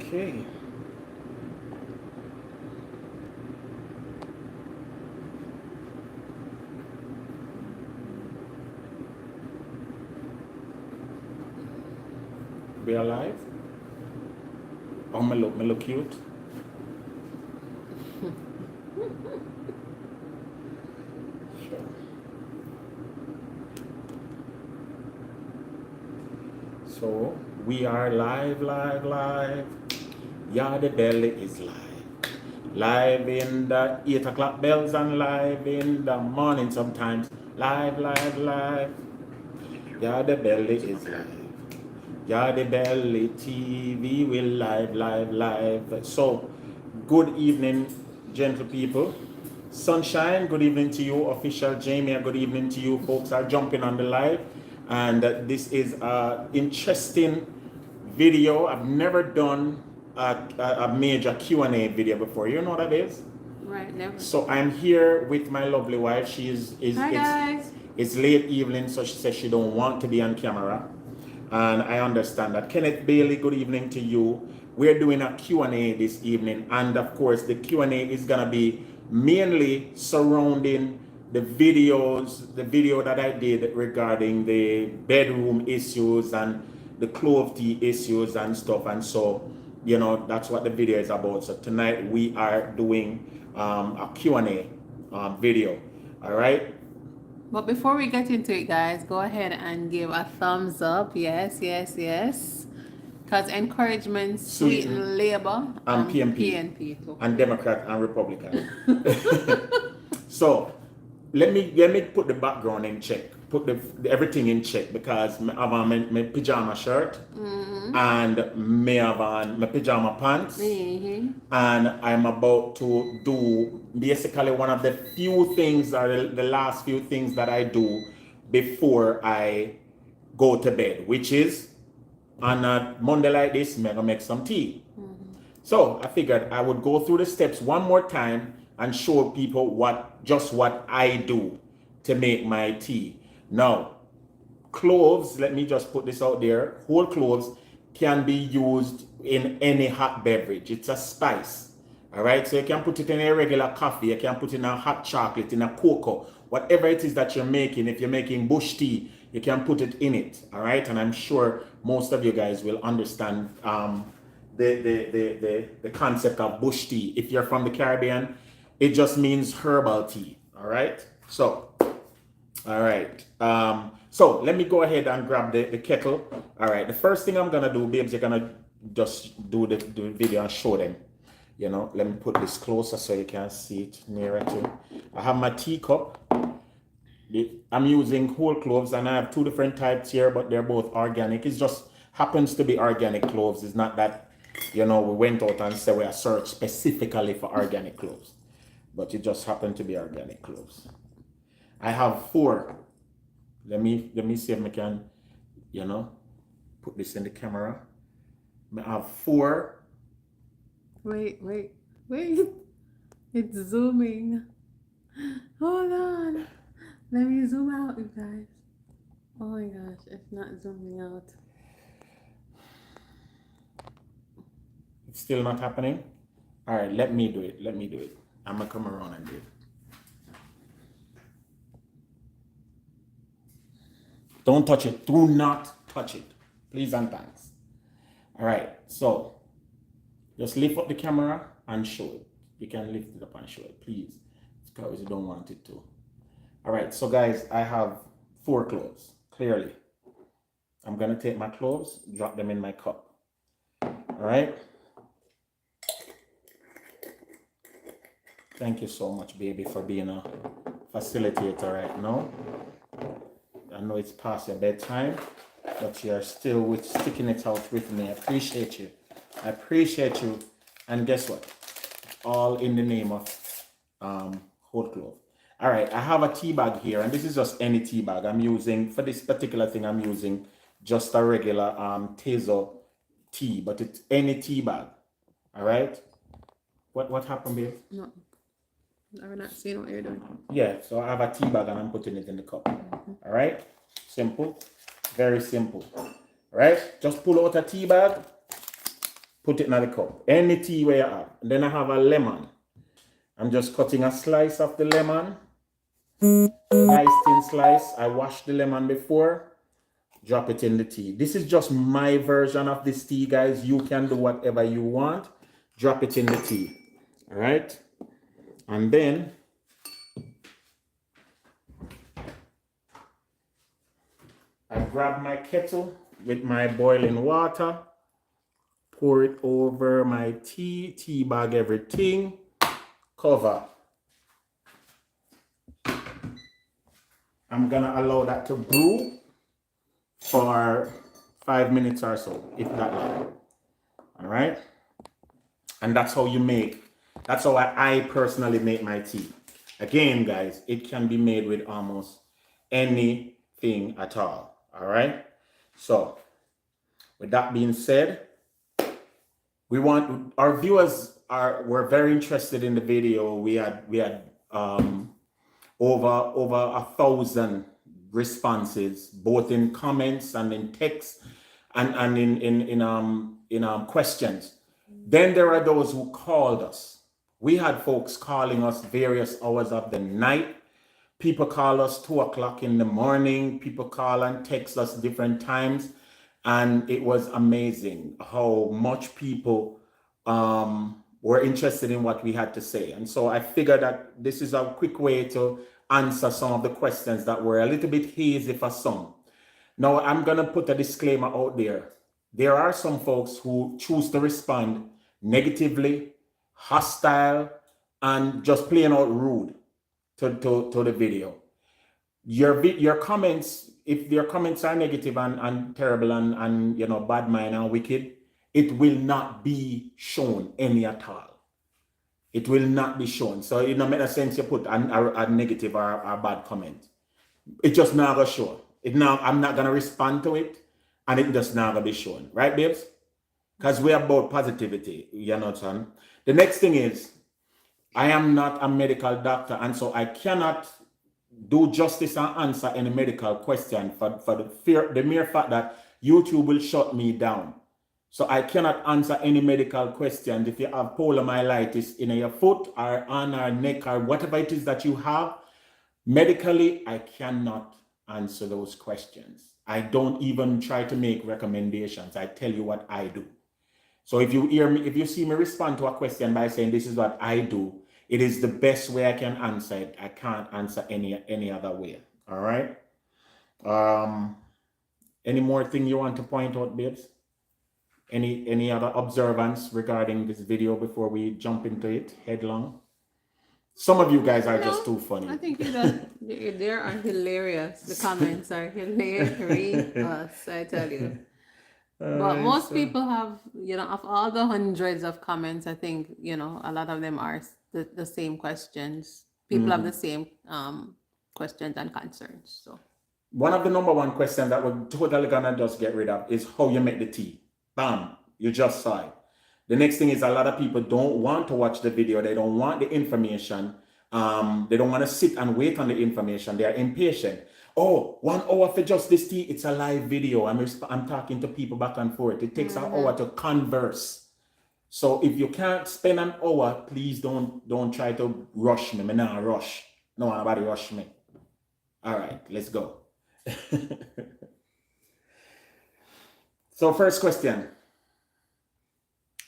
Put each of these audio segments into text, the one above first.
Okay. We alive? Oh, me look cute. Sure. So we are live. Yardie Belly is live. Live in the 8 o'clock bells and live in the morning sometimes. Live. Yardie Belly is live. Yardie Belly TV will live. So, good evening, gentle people. Sunshine, good evening to you. Official Jamie, good evening to you. Folks are jumping on the live. And this is an interesting video. I've never done a major Q&A video before. You know what that is? Right, never. So I'm here with my lovely wife. She Hi guys. it's late evening, so she says she don't want to be on camera. And I understand that. Kenneth Bailey, good evening to you. We're doing a Q&A this evening. And of course, the Q&A is going to be mainly surrounding the video that I did regarding the bedroom issues and the clove tea issues and stuff. And so, you know, that's what the video is about. So tonight we are doing a Q&A video. All right. But before we get into it, guys, go ahead and give a thumbs up. Yes. Because encouragement sweeten labor and PNP too. And Democrat and Republican. So let me put the background in check. Put everything in check because I have on my pajama shirt and me have on my pajama pants and I'm about to do basically one of the few things or the last few things that I do before I go to bed, which is on a Monday like this, I'm gonna make some tea. So I figured I would go through the steps one more time and show people what I do to make my tea. Now, cloves, let me just put this out there. Whole cloves can be used in any hot beverage. It's a spice. All right, so you can put it in a regular coffee, you can put it in a hot chocolate, in a cocoa, whatever it is that you're making. If you're making bush tea, you can put it in it. All right, and I'm sure most of you guys will understand the concept of bush tea. If you're from the Caribbean, it just means herbal tea. All right, so all right. So let me go ahead and grab the kettle. All right, the first thing I'm gonna do, babes, you're gonna just do the video and show them. You know, let me put this closer so you can see it nearer to. I have my teacup. I'm using whole cloves and I have two different types here, but they're both organic. It just happens to be organic cloves. It's not that, you know, we went out and said we are searched specifically for organic cloves, but it just happened to be organic cloves. I have 4. Let me see if I can, you know, put this in the camera. I have 4. Wait. It's zooming. Hold on. Let me zoom out, you guys. Oh my gosh, it's not zooming out. It's still not happening? All right, let me do it. I'm gonna come around and do it. Don't touch it. Do not touch it. Please and thanks. All right, so just lift up the camera and show it. You can lift it up and show it, please, because you don't want it to. All right, so guys, I have 4 cloves, clearly. I'm gonna take my cloves, drop them in my cup. All right. Thank you so much, baby, for being a facilitator right now. I know it's past your bedtime, but you're still sticking it out with me. I appreciate you. And guess what? All in the name of whole clove. All right, I have a tea bag here, and this is just any tea bag. I'm using, for this particular thing, I'm using just a regular Tazo tea, but it's any tea bag. All right? What happened, babe? No. I've not seen what you're doing. Yeah, so I have a tea bag and I'm putting it in the cup. All right? Simple. Very simple. All right? Just pull out a tea bag Put it in the cup. Any tea where you have. And then I have a lemon. I'm just cutting a slice of the lemon. Nice thin slice. I washed the lemon before. Drop it in the tea. This is just my version of this tea, guys. You can do whatever you want. Drop it in the tea. All right. And then I grab my kettle with my boiling water. Pour it over my tea bag everything. Cover. I'm gonna allow that to brew for 5 minutes or so, if that long. All right. And that's how I personally make my tea. Again, guys, it can be made with almost anything at all. All right. So with that being said, we want our viewers were very interested in the video. We had over 1,000 responses, both in comments and in text and in questions. Then there are those who called us. We had folks calling us various hours of the night. People call us 2 o'clock in the morning. People call and text us different times. And it was amazing how much people were interested in what we had to say. And so I figured that this is a quick way to answer some of the questions that were a little bit hazy for some. Now, I'm going to put a disclaimer out there. There are some folks who choose to respond negatively, hostile, and just plain out rude to the video. Your comments, if your comments are negative and terrible and bad mind and wicked, it will not be shown any at all. It will not be shown. So it don't make sense you put a negative or a bad comment. It just not gonna show. I'm not gonna respond to it, and it just not gonna be shown. Right, babes? Because we're about positivity, you know what I'm saying? The next thing is, I am not a medical doctor, and so I cannot do justice and answer any medical question for the mere fact that YouTube will shut me down. So I cannot answer any medical questions. If you have polymyelitis in your foot or on or neck or whatever it is that you have, medically, I cannot answer those questions. I don't even try to make recommendations. I tell you what I do. So if you see me respond to a question by saying this is what I do, it is the best way I can answer it. I can't answer any other way. All right. Any more thing you want to point out, babes? Any other observance regarding this video before we jump into it headlong? Some of you guys are just too funny. I think they are hilarious. The comments are hilarious, I tell you. But most people have, of all the hundreds of comments, I think, a lot of them are the same questions. People have the same questions and concerns. So one of the number one questions that we're totally gonna just get rid of is how you make the tea. Bam, you just saw it. The next thing is a lot of people don't want to watch the video. They don't want the information. They don't want to sit and wait on the information. They are impatient. Oh, 1 hour for just this tea. It's a live video. I'm talking to people back and forth. It takes an hour to converse. So if you can't spend an hour, please don't try to rush me. Me not rush. No, nobody rush me. All right, let's go. So first question.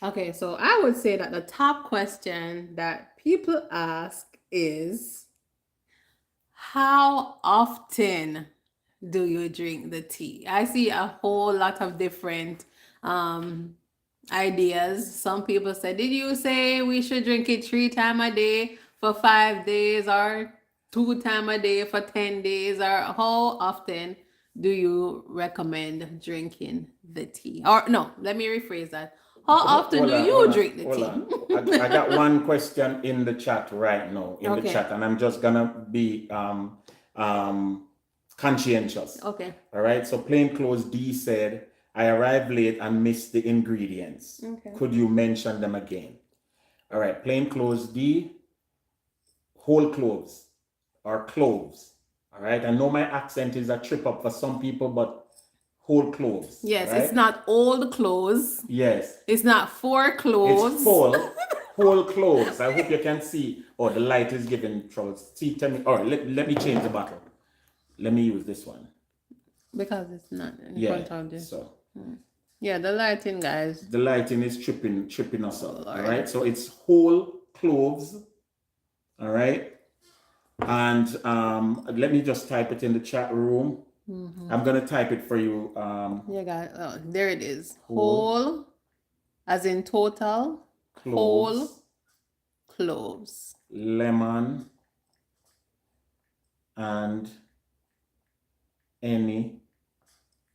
Okay, so I would say that the top question that people ask is, how often do you drink the tea? I see a whole lot of different ideas. Some people say, did you say we should drink it 3 times a day for 5 days or 2 times a day for 10 days? Or how often do you recommend drinking the tea? Or no, let me rephrase that. How often do you drink the tea? I got one question in the chat right now, the chat, and I'm just gonna be conscientious. Okay. All right. So Plainclothes D said, I arrived late and missed the ingredients. Okay. Could you mention them again? All right. Plainclothes D, whole cloves or cloves. All right. I know my accent is a trip up for some people, but whole cloves. Yes, right? it's not old clothes. Yes. It's not for clothes. It's full, whole cloves. I hope you can see. Oh, the light is giving trouble. See, tell me. All right, let me change the bottle. Let me use this one. Because it's not in front of this. So Yeah, the lighting, guys. the lighting is tripping us up. Lord. All right. So it's whole cloves. All right. And let me just type it in the chat room. I'm gonna type it for you. Yeah, guys. Oh, there it is. Whole, as in total. Cloves, Whole cloves. lemon, and any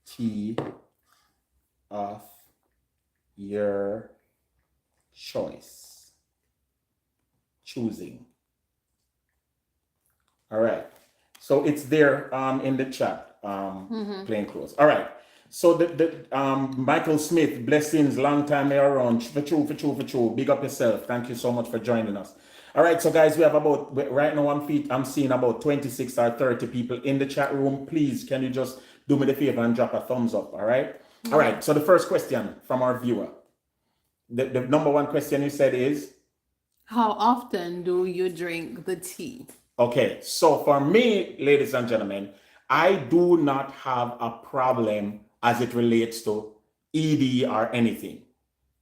tea of your choosing. All right. So it's there in the chat, plain clothes. All right. So the Michael Smith, blessings, long time here around. For true. Big up yourself. Thank you so much for joining us. All right, so guys, we have about, right now I'm seeing about 26 or 30 people in the chat room. Please, can you just do me the favor and drop a thumbs up, all right? All right, so the first question from our viewer. The number one question you said is? How often do you drink the tea? Okay, so for me, ladies and gentlemen, I do not have a problem as it relates to ED or anything.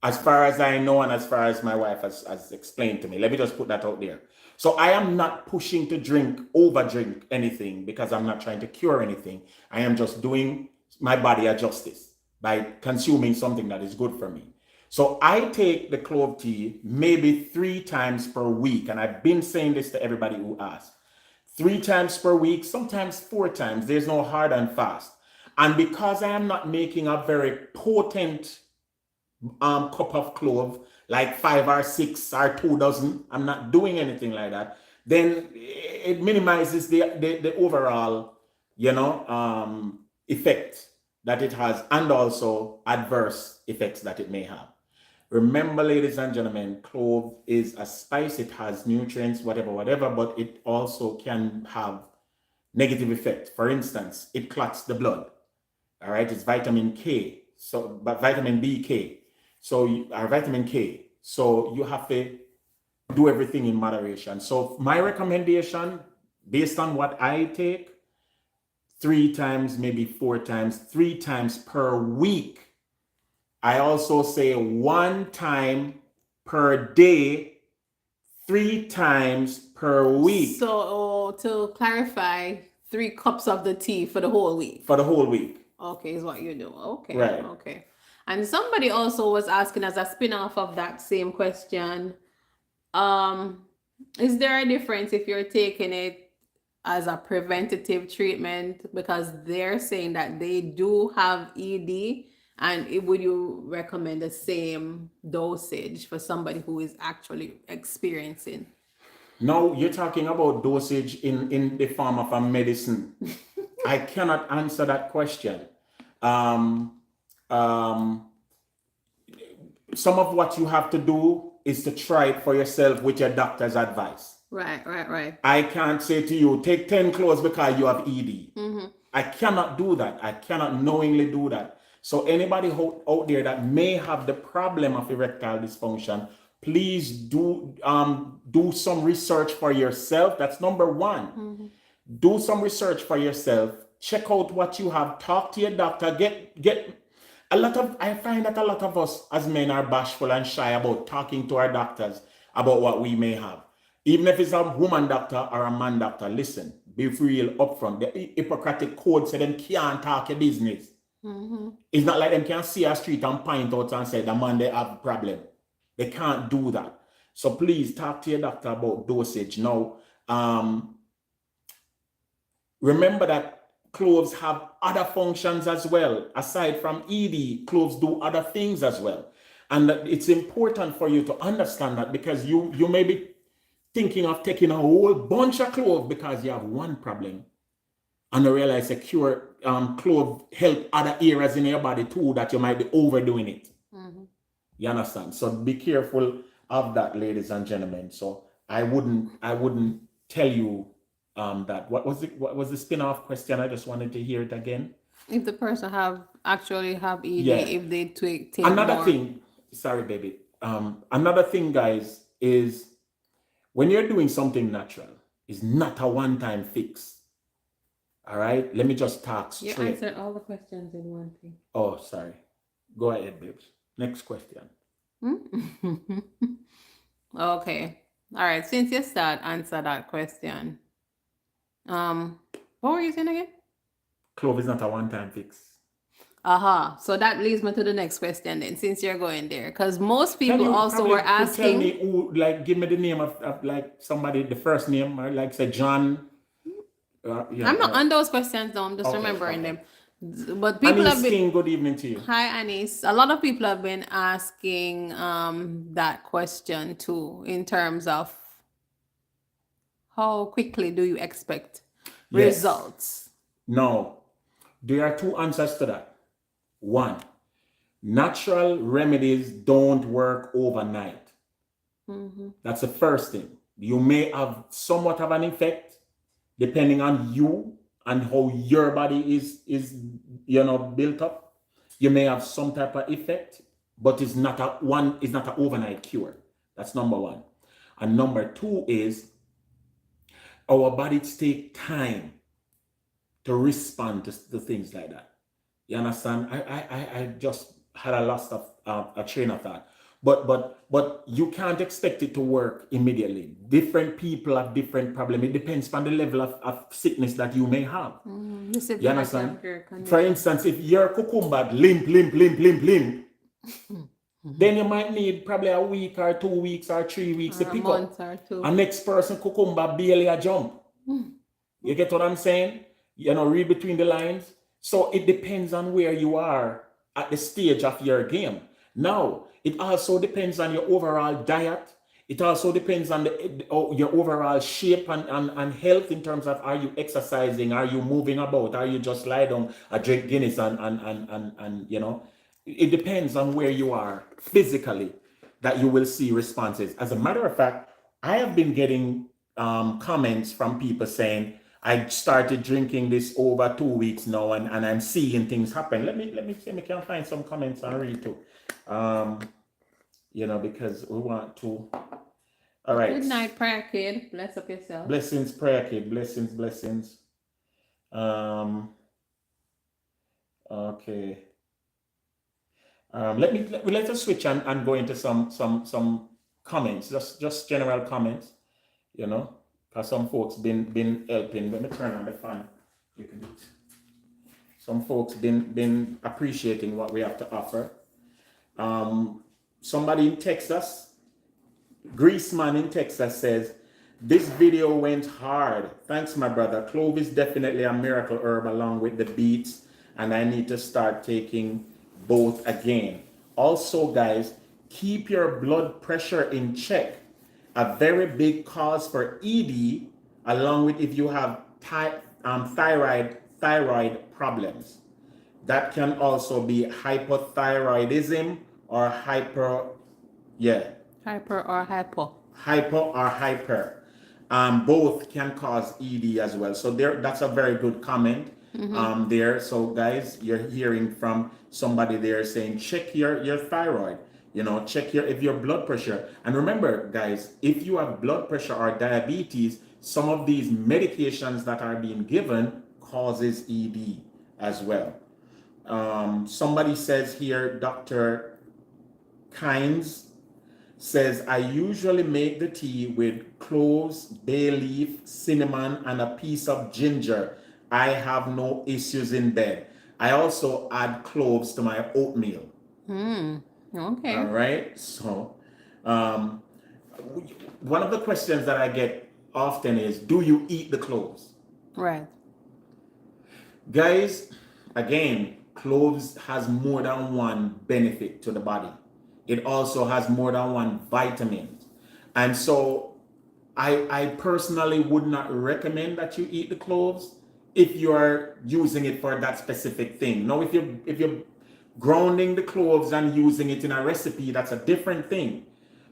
As far as I know and as far as my wife has explained to me. Let me just put that out there. So I am not pushing to over drink anything because I'm not trying to cure anything. I am just doing my body a justice by consuming something that is good for me. So I take the clove tea maybe 3 times per week. And I've been saying this to everybody who asks. 3 times per week, sometimes 4 times. There's no hard and fast. And because I am not making a very potent cup of clove, like 5 or 6 or 2 dozen, I'm not doing anything like that, then it minimizes the overall, effect that it has and also adverse effects that it may have. Remember, ladies and gentlemen, clove is a spice. It has nutrients, whatever, but it also can have negative effect. For instance, it clots the blood. All right, it's vitamin K, but vitamin BK. Our vitamin K. So you have to do everything in moderation. So my recommendation, based on what I take, 3 times, maybe 4 times, 3 times per week. I also say 1 time per day, 3 times per week. So to clarify, 3 cups of the tea for the whole week. For the whole week. Okay, is what you do. Okay. Right. Okay. And somebody also was asking as a spin-off of that same question, is there a difference if you're taking it as a preventative treatment? Because they're saying that they do have ED, and would you recommend the same dosage for somebody who is actually experiencing? No, you're talking about dosage in the form of a medicine. I cannot answer that question. Some of what you have to do is to try it for yourself with your doctor's advice. Right. I can't say to you, take 10 clothes because you have ED. I cannot do that. I cannot knowingly do that. So anybody out there that may have the problem of erectile dysfunction, please do some research for yourself. That's number one. Do some research for yourself. Check out what you have. Talk to your doctor. I find that a lot of us as men are bashful and shy about talking to our doctors about what we may have. Even if it's a woman doctor or a man doctor, listen, be real upfront. The Hippocratic code said them can't talk your business. It's not like them can see a street and point out and say the man they have a problem. They can't do that. So please talk to your doctor about dosage. Now, remember that cloves have other functions as well. Aside from ED, cloves do other things as well. And it's important for you to understand that, because you may be thinking of taking a whole bunch of cloves because you have one problem, and you realize a clove help other areas in your body too, that you might be overdoing it. You understand? So be careful of that, ladies and gentlemen. So I wouldn't tell you that. What was the spin-off question? I just wanted to hear it again. If the person actually have ED, Yeah. if they take Another more. thing, sorry, baby. Another thing, guys, is when you're doing something natural, it's not a one-time fix. All right? Let me just talk You straight. answered all the questions in one thing. Oh, sorry. Go ahead, babes. Next question. Okay. All right. Since you answer that question. What were you saying again? Clove is not a one-time fix. Aha. So that leads me to the next question then, since you're going there. Because most Can people you also probably were could tell asking. me who, like, give me the name of like somebody, the first name, or like say John. Yeah, I'm not on those questions though, I'm just okay, remembering okay. them. But people have Anise been. King, good evening to you. Hi, Anis. A lot of people have been asking that question too, in terms of how quickly do you expect Yes. results? No, there are two answers to that. One, natural remedies don't work overnight. That's the first thing. You may have somewhat of an effect depending on you and how your body is built up. You may have some type of effect, but it's not an overnight cure. That's number one. And number two is our bodies take time to respond to things like that. You understand? I just had a loss of a train of thought. But you can't expect it to work immediately. Different people have different problems. It depends on the level of sickness that you may have. You understand? For instance, if your cucumber limp, then you might need probably a week or 2 weeks or 3 weeks to Or a pick month up. or two. A next person cucumber barely a jump. You get what I'm saying? Read between the lines. So it depends on where you are at the stage of your game. Now, it also depends on your overall diet. It also depends on your overall shape and health in terms of, are you exercising? Are you moving about? Are you just lie down, drink Guinness and it depends on where you are physically that you will see responses. As a matter of fact, I have been getting comments from people saying, I started drinking this over 2 weeks now, and I'm seeing things happen. Let me see if I can find some comments and read too. Because we want to. All right. Good night, prayer kid. Bless up yourself. Blessings, prayer kid. Blessings. Okay. Let us switch and go into some comments, just general comments, because some folks been helping. Let me turn on the fan. You can do it. Some folks been appreciating what we have to offer. Somebody in Texas, Greaseman in Texas says, this video went hard. Thanks, my brother. Clove is definitely a miracle herb along with the beets, and I need to start taking both again. Also, guys, keep your blood pressure in check. A very big cause for ED, along with if you have thyroid problems. That can also be hypothyroidism or hyper or hypo. Hyper. Both can cause ED as well. So that's a very good comment there. So guys, you're hearing from somebody there saying, check your thyroid, check if your blood pressure. And remember, guys, if you have blood pressure or diabetes, some of these medications that are being given causes ED as well. Somebody says here, Dr. Kynes says, I usually make the tea with cloves, bay leaf, cinnamon, and a piece of ginger. I have no issues in bed. I also add cloves to my oatmeal. Okay. All right. So, one of the questions that I get often is, do you eat the cloves? Right. Guys, again, cloves has more than one benefit to the body. It also has more than one vitamin. And so I personally would not recommend that you eat the cloves if you are using it for that specific thing. Now, if you're grounding the cloves and using it in a recipe, that's a different thing.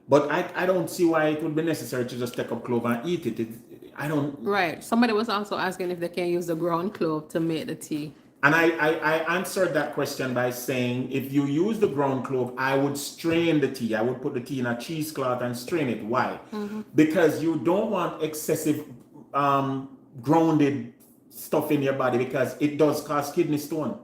But I don't see why it would be necessary to just take a clove and eat it. I don't. Right. Somebody was also asking if they can use the ground clove to make the tea. And I answered that question by saying, if you use the ground clove, I would strain the tea. I would put the tea in a cheesecloth and strain it. Why? Because you don't want excessive grounded stuff in your body, because it does cause kidney stone.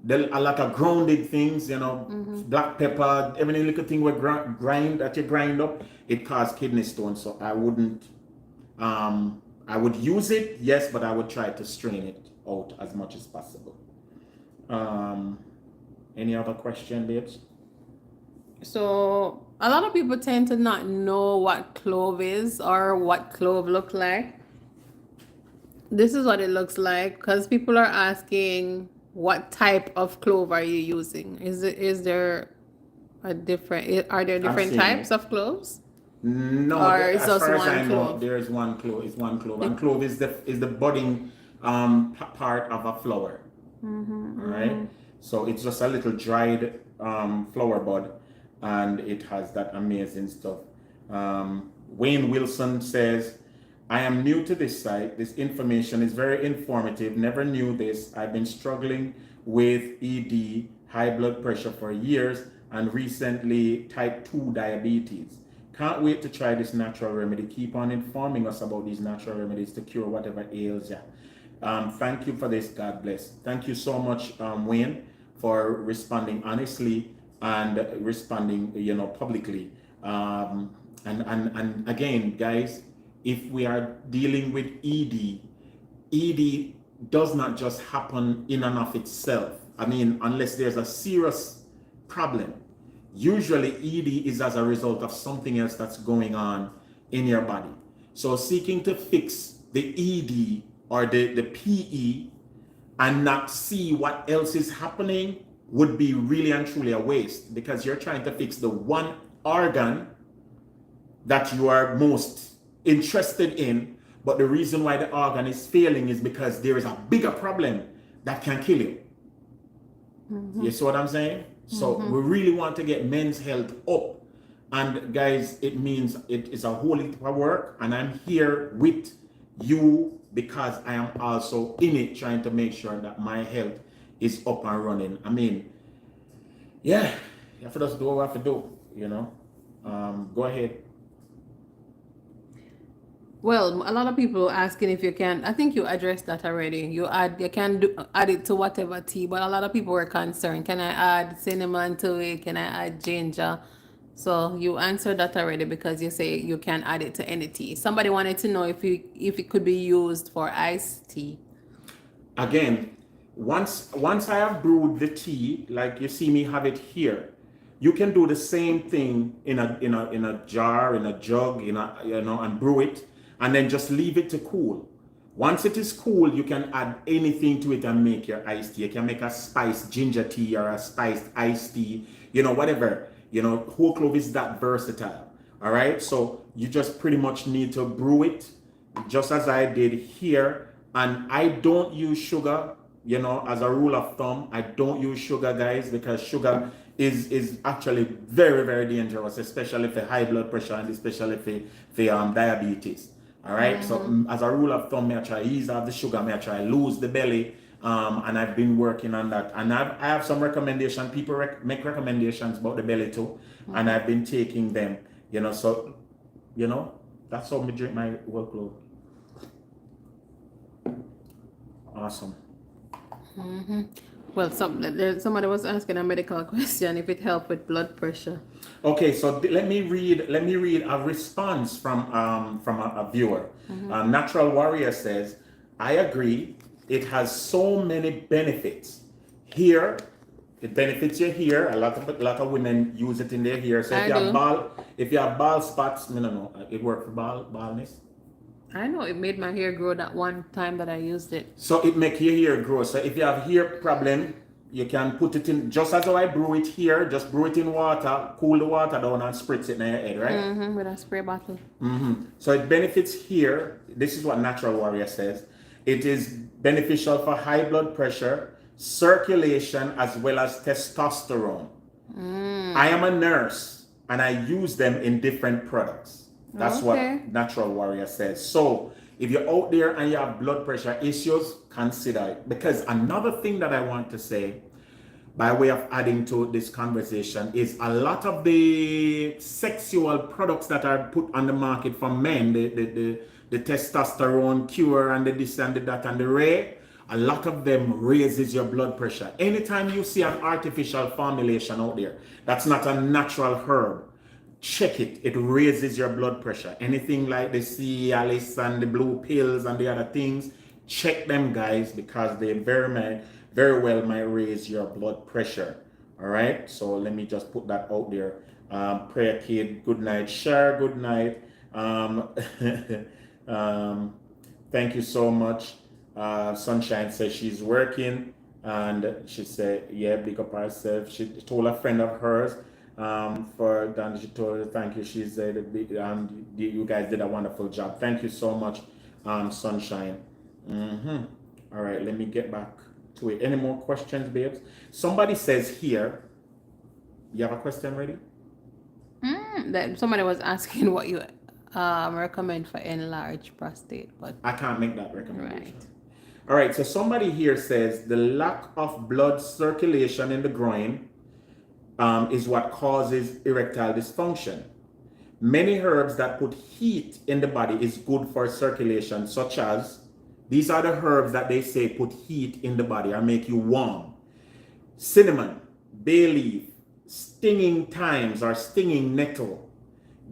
A lot of grounded things, black pepper, every little thing we grind that you grind up, it causes kidney stone. So I wouldn't. I would use it, yes, but I would try to strain it out as much as possible. Any other question, babes? So a lot of people tend to not know what clove is or what clove look like. This is what it looks like, because people are asking, what type of clove are you using? Is there a different, are there different types of cloves? No, or it's as just far as one I know, clove? there is one clove. It's one clove, and clove is the budding part of a flower. All right. So it's just a little dried flower bud, and it has that amazing stuff. Wayne Wilson says, I am new to this site. This information is very informative. Never knew this. I've been struggling with ED, high blood pressure for years, and recently type 2 diabetes. Can't wait to try this natural remedy. Keep on informing us about these natural remedies to cure whatever ails you. Thank you for this. God bless. Thank you so much, Wayne, for responding honestly and responding, publicly. And again, guys, if we are dealing with ED does not just happen in and of itself. I mean, unless there's a serious problem. Usually ED is as a result of something else that's going on in your body. So seeking to fix the ED or the PE and not see what else is happening would be really and truly a waste, because you're trying to fix the one organ that you are most interested in, but the reason why the organ is failing is because there is a bigger problem that can kill you. You see what I'm saying? So we really want to get men's health up. And guys, it means it is a whole heap of work, and I'm here with you because I am also in it, trying to make sure that my health is up and running. I mean, yeah, you have to just do what you have to do, Go ahead. Well, a lot of people asking if you can. I think you addressed that already. You can add it to whatever tea, but a lot of people were concerned. Can I add cinnamon to it? Can I add ginger? So you answered that already, because you say you can add it to any tea. Somebody wanted to know if it could be used for iced tea. Again, once I have brewed the tea, like you see me have it here, you can do the same thing in a jar, in a jug, and brew it, and then just leave it to cool. Once it is cool, you can add anything to it and make your iced tea. You can make a spiced ginger tea or a spiced iced tea, whatever. Whole clove is that versatile. All right. So you just pretty much need to brew it just as I did here. And I don't use sugar, as a rule of thumb. I don't use sugar, guys, because sugar is actually very, very dangerous, especially for high blood pressure and especially for diabetes. All right. So as a rule of thumb, I try ease off the sugar, I try lose the belly. And I've been working on that. And I have some recommendations. People make recommendations about the belly too. And I've been taking them, so, that's how I drink my workload. Awesome. Well, somebody was asking a medical question if it helped with blood pressure. Okay, so let me read a response from a viewer. Natural Warrior says, I agree. It has so many benefits. Here, it benefits you here. A lot of women use it in their hair. So if you have bald spots, it works for baldness. I know it made my hair grow that one time that I used it. So it makes your hair grow. So if you have hair problem, you can put it in, just as how I brew it here, just brew it in water, cool the water down and spritz it in your head, right? With a spray bottle. So it benefits here. This is what Natural Warrior says. It is beneficial for high blood pressure, circulation, as well as testosterone. I am a nurse and I use them in different products. That's what Natural Warrior says. So If you're out there and you have blood pressure issues, consider it. Because another thing that I want to say, by way of adding to this conversation, is a lot of the sexual products that are put on the market for men, the testosterone cure and the this and the that and the ray, a lot of them raises your blood pressure. Anytime you see an artificial formulation out there, that's not a natural herb, check it. It raises your blood pressure. Anything like the Cialis and the blue pills and the other things, check them, guys, because they very well might raise your blood pressure. All right. So let me just put that out there. Prayer Kid, good night. Share, good night. Thank you so much. Sunshine says she's working, and she said, yeah, big up herself. She told a friend of hers, for Dan, she told her, thank you. She said, you guys did a wonderful job. Thank you so much, Sunshine. All right, let me get back to it. Any more questions, babes? Somebody says here, you have a question ready? That somebody was asking what you recommend for enlarged prostate, but I can't make that recommendation. Right. All right, so somebody here says the lack of blood circulation in the groin is what causes erectile dysfunction. Many herbs that put heat in the body is good for circulation, such as, these are the herbs that they say put heat in the body or make you warm. Cinnamon, bay leaf, stinging thymes or stinging nettle,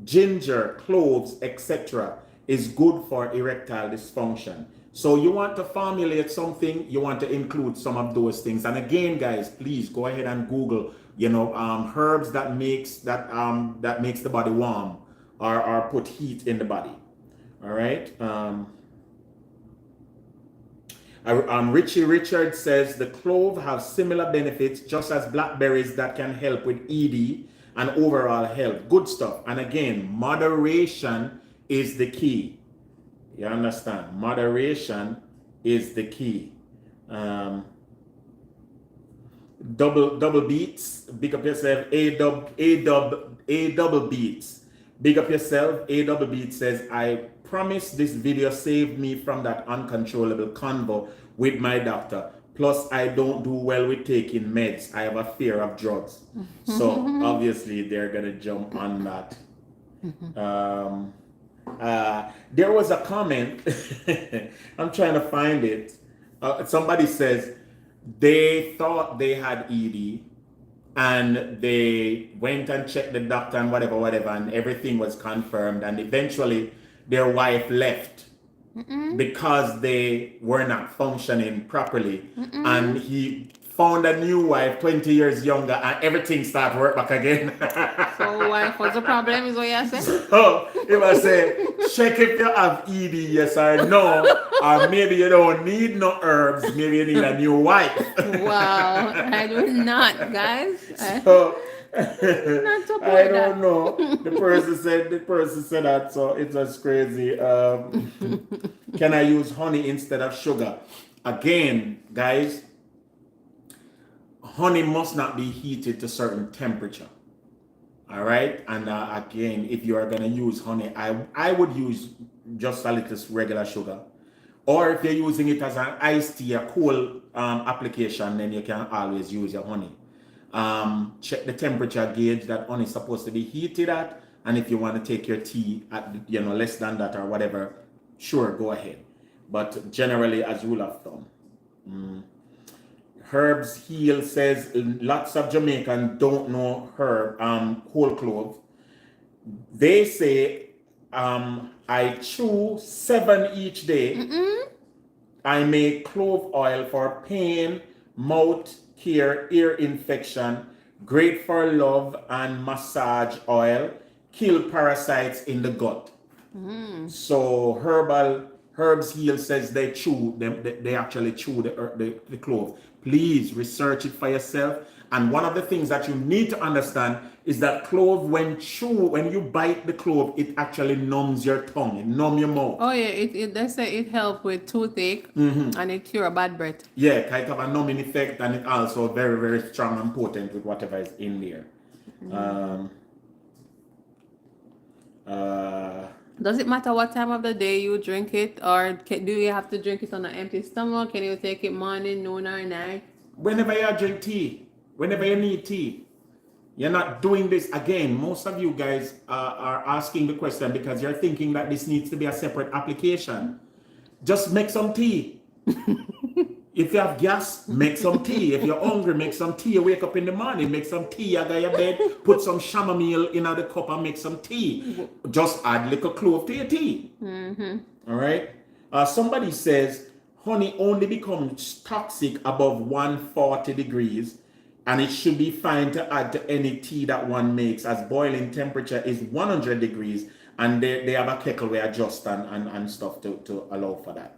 ginger, cloves, etc. is good for erectile dysfunction. So you want to formulate something, you want to include some of those things. And again, guys, please go ahead and Google, herbs that makes the body warm or put heat in the body. All right. Richie Richard says the clove have similar benefits, just as blackberries, that can help with ED and overall health. Good stuff. And again, moderation is the key. You understand? Moderation is the key. Double beats. Big up yourself. A double beats. Big up yourself. A double beat says, I promise this video saved me from that uncontrollable convo with my doctor. Plus, I don't do well with taking meds. I have a fear of drugs. So obviously they're gonna jump on that. There was a comment. I'm trying to find it. Somebody says they thought they had ED and they went and checked the doctor and whatever, and everything was confirmed. And eventually their wife left because they were not functioning properly. And he found a new wife 20 years younger and everything started work back again. So wife, what's the problem is what you say? So if I say, check if you have ED, yes or no, or maybe you don't need no herbs, maybe you need a new wife. Wow, I do not, guys. So, Not support I that. don't know. The person said that, so it's just crazy. Can I use honey instead of sugar? Again, guys, honey must not be heated to certain temperature. All right. And again, if you are going to use honey, I would use just a little regular sugar. Or if you're using it as an iced tea, a cool application, then you can always use your honey. Check the temperature gauge that honey is supposed to be heated at. And if you want to take your tea at less than that or whatever, sure, go ahead. But generally, as rule of thumb. Herbs Heal says lots of Jamaicans don't know whole clove. They say I chew 7 each day. I make clove oil for pain, mouth care, ear infection, great for love, and massage oil, kill parasites in the gut. So Herbs Heal says they chew them. They actually chew the clove. Please research it for yourself. And one of the things that you need to understand is that clove, when you bite the clove, it actually numbs your tongue, it numbs your mouth. Oh yeah, they say it help with toothache and it cure bad breath. Yeah, it have a numbing effect, and it also very, very strong and potent with whatever is in there. Does it matter what time of the day you drink it, or do you have to drink it on an empty stomach? Can you take it morning, noon, or night? Whenever you drink tea, whenever you need tea, you're not doing this again. Most of you guys are asking the question because you're thinking that this needs to be a separate application. Just make some tea. If you have gas, make some tea. If you're hungry, make some tea. You wake up in the morning, make some tea. You got your bed, put some chamomile in the cup and make some tea. Just add little clove to your tea. All right. Somebody says honey only becomes toxic above 140 degrees, and it should be fine to add to any tea that one makes, as boiling temperature is 100 degrees, and they have a kettle we adjust and stuff to allow for that.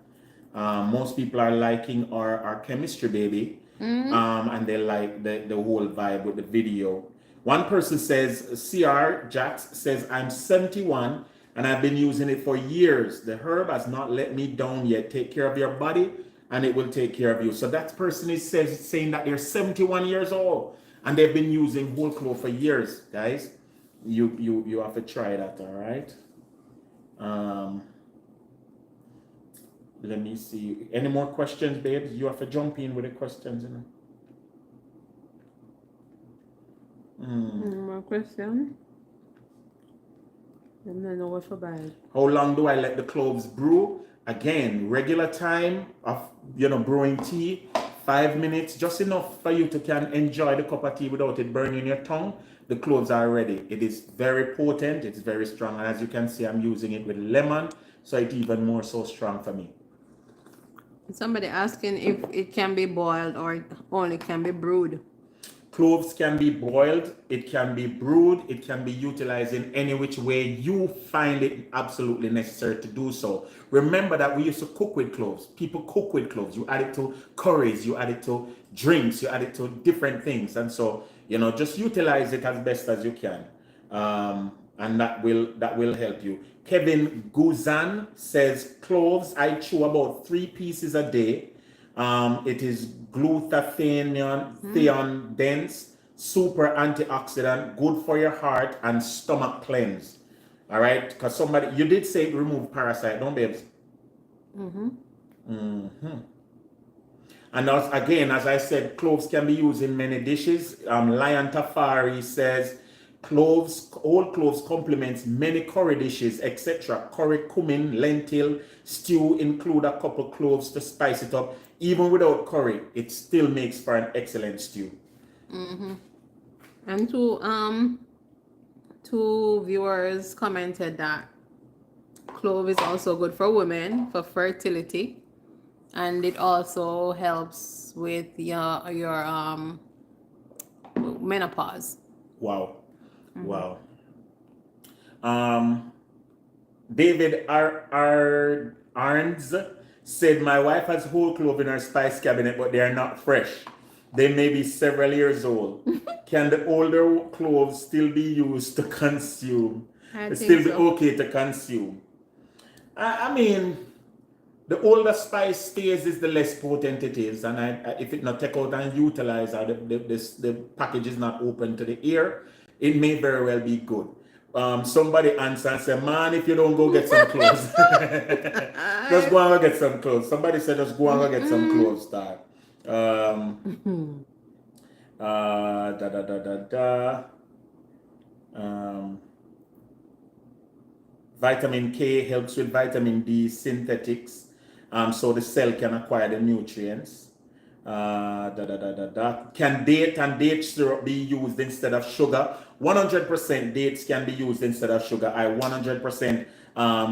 Most people are liking our chemistry, baby, and they like the whole vibe with the video. One person says, CR Jax says, I'm 71 and I've been using it for years. The herb has not let me down yet. Take care of your body and it will take care of you. So that person is saying that they're 71 years old and they've been using whole clove for years. Guys, you have to try that, all right? Let me see. Any more questions, babes? You have to jump in with the questions, you know. More question? And then over for bed. How long do I let the cloves brew? Again, regular time of brewing tea, 5 minutes, just enough for you to can enjoy the cup of tea without it burning your tongue. The cloves are ready. It is very potent, it's very strong, and as you can see, I'm using it with lemon, so it's even more so strong for me. Somebody asking if it can be boiled or only can be brewed. Cloves can be boiled, it can be brewed, it can be utilized in any which way you find it absolutely necessary to do so. Remember that we used to cook with cloves. People cook with cloves. You add it to curries, you add it to drinks, you add it to different things. And so, just utilize it as best as you can. And that will help you. Kevin Guzan says, cloves, I chew about 3 pieces a day. It is glutathione dense, super antioxidant, good for your heart and stomach cleanse. All right, because you did say remove parasite, don't babes? And again, as I said, cloves can be used in many dishes. Lion Tafari says, whole cloves complements many curry dishes, etc. Curry, cumin, lentil, stew, include a couple cloves to spice it up. Even without curry, it still makes for an excellent stew. And two viewers commented that clove is also good for women for fertility, and it also helps with your menopause. Wow. Wow. David Arns said, my wife has whole clove in her spice cabinet, but they are not fresh. They may be several years old. Can the older cloves still be used to consume? Still be okay to consume? I mean, the older spice stays is the less potent it is. And if it not take out and utilize, or the package is not open to the air, it may very well be good. Somebody answer and say, man, if you don't go get some clothes, just go and go get some clothes. Somebody said, just go and go get some clothes, Star. Vitamin K helps with vitamin D synthetics, so the cell can acquire the nutrients. Can date and date syrup be used instead of sugar? 100% dates can be used instead of sugar. I 100%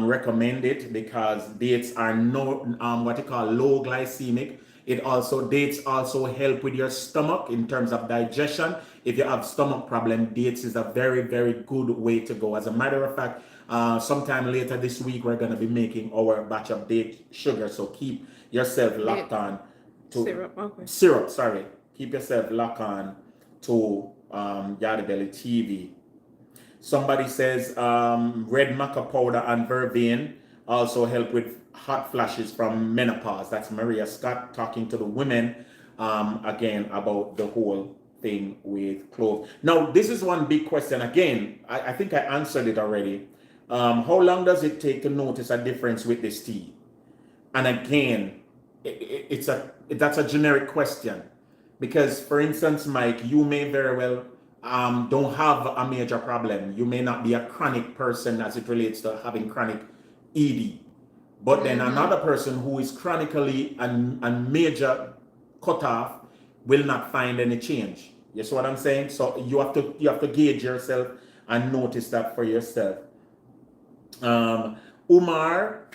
recommend it because dates are what you call low glycemic. Dates also help with your stomach in terms of digestion. If you have stomach problem, dates is a very, very good way to go. As a matter of fact, sometime later this week, we're going to be making our batch of date sugar. So keep yourself locked on to syrup, sorry. Keep yourself locked on to Yardie Belly TV. Somebody says red maca powder and vervain also help with hot flashes from menopause. That's Maria Scott talking to the women again about the whole thing with clove. Now, this is one big question. Again, I think I answered it already. How long does it take to notice a difference with this tea? And again, that's a generic question, because, for instance, Mike, you may very well don't have a major problem. You may not be a chronic person as it relates to having chronic ED, but then another person who is chronically and major cut off will not find any change. You see what I'm saying? So you have to gauge yourself and notice that for yourself. Umar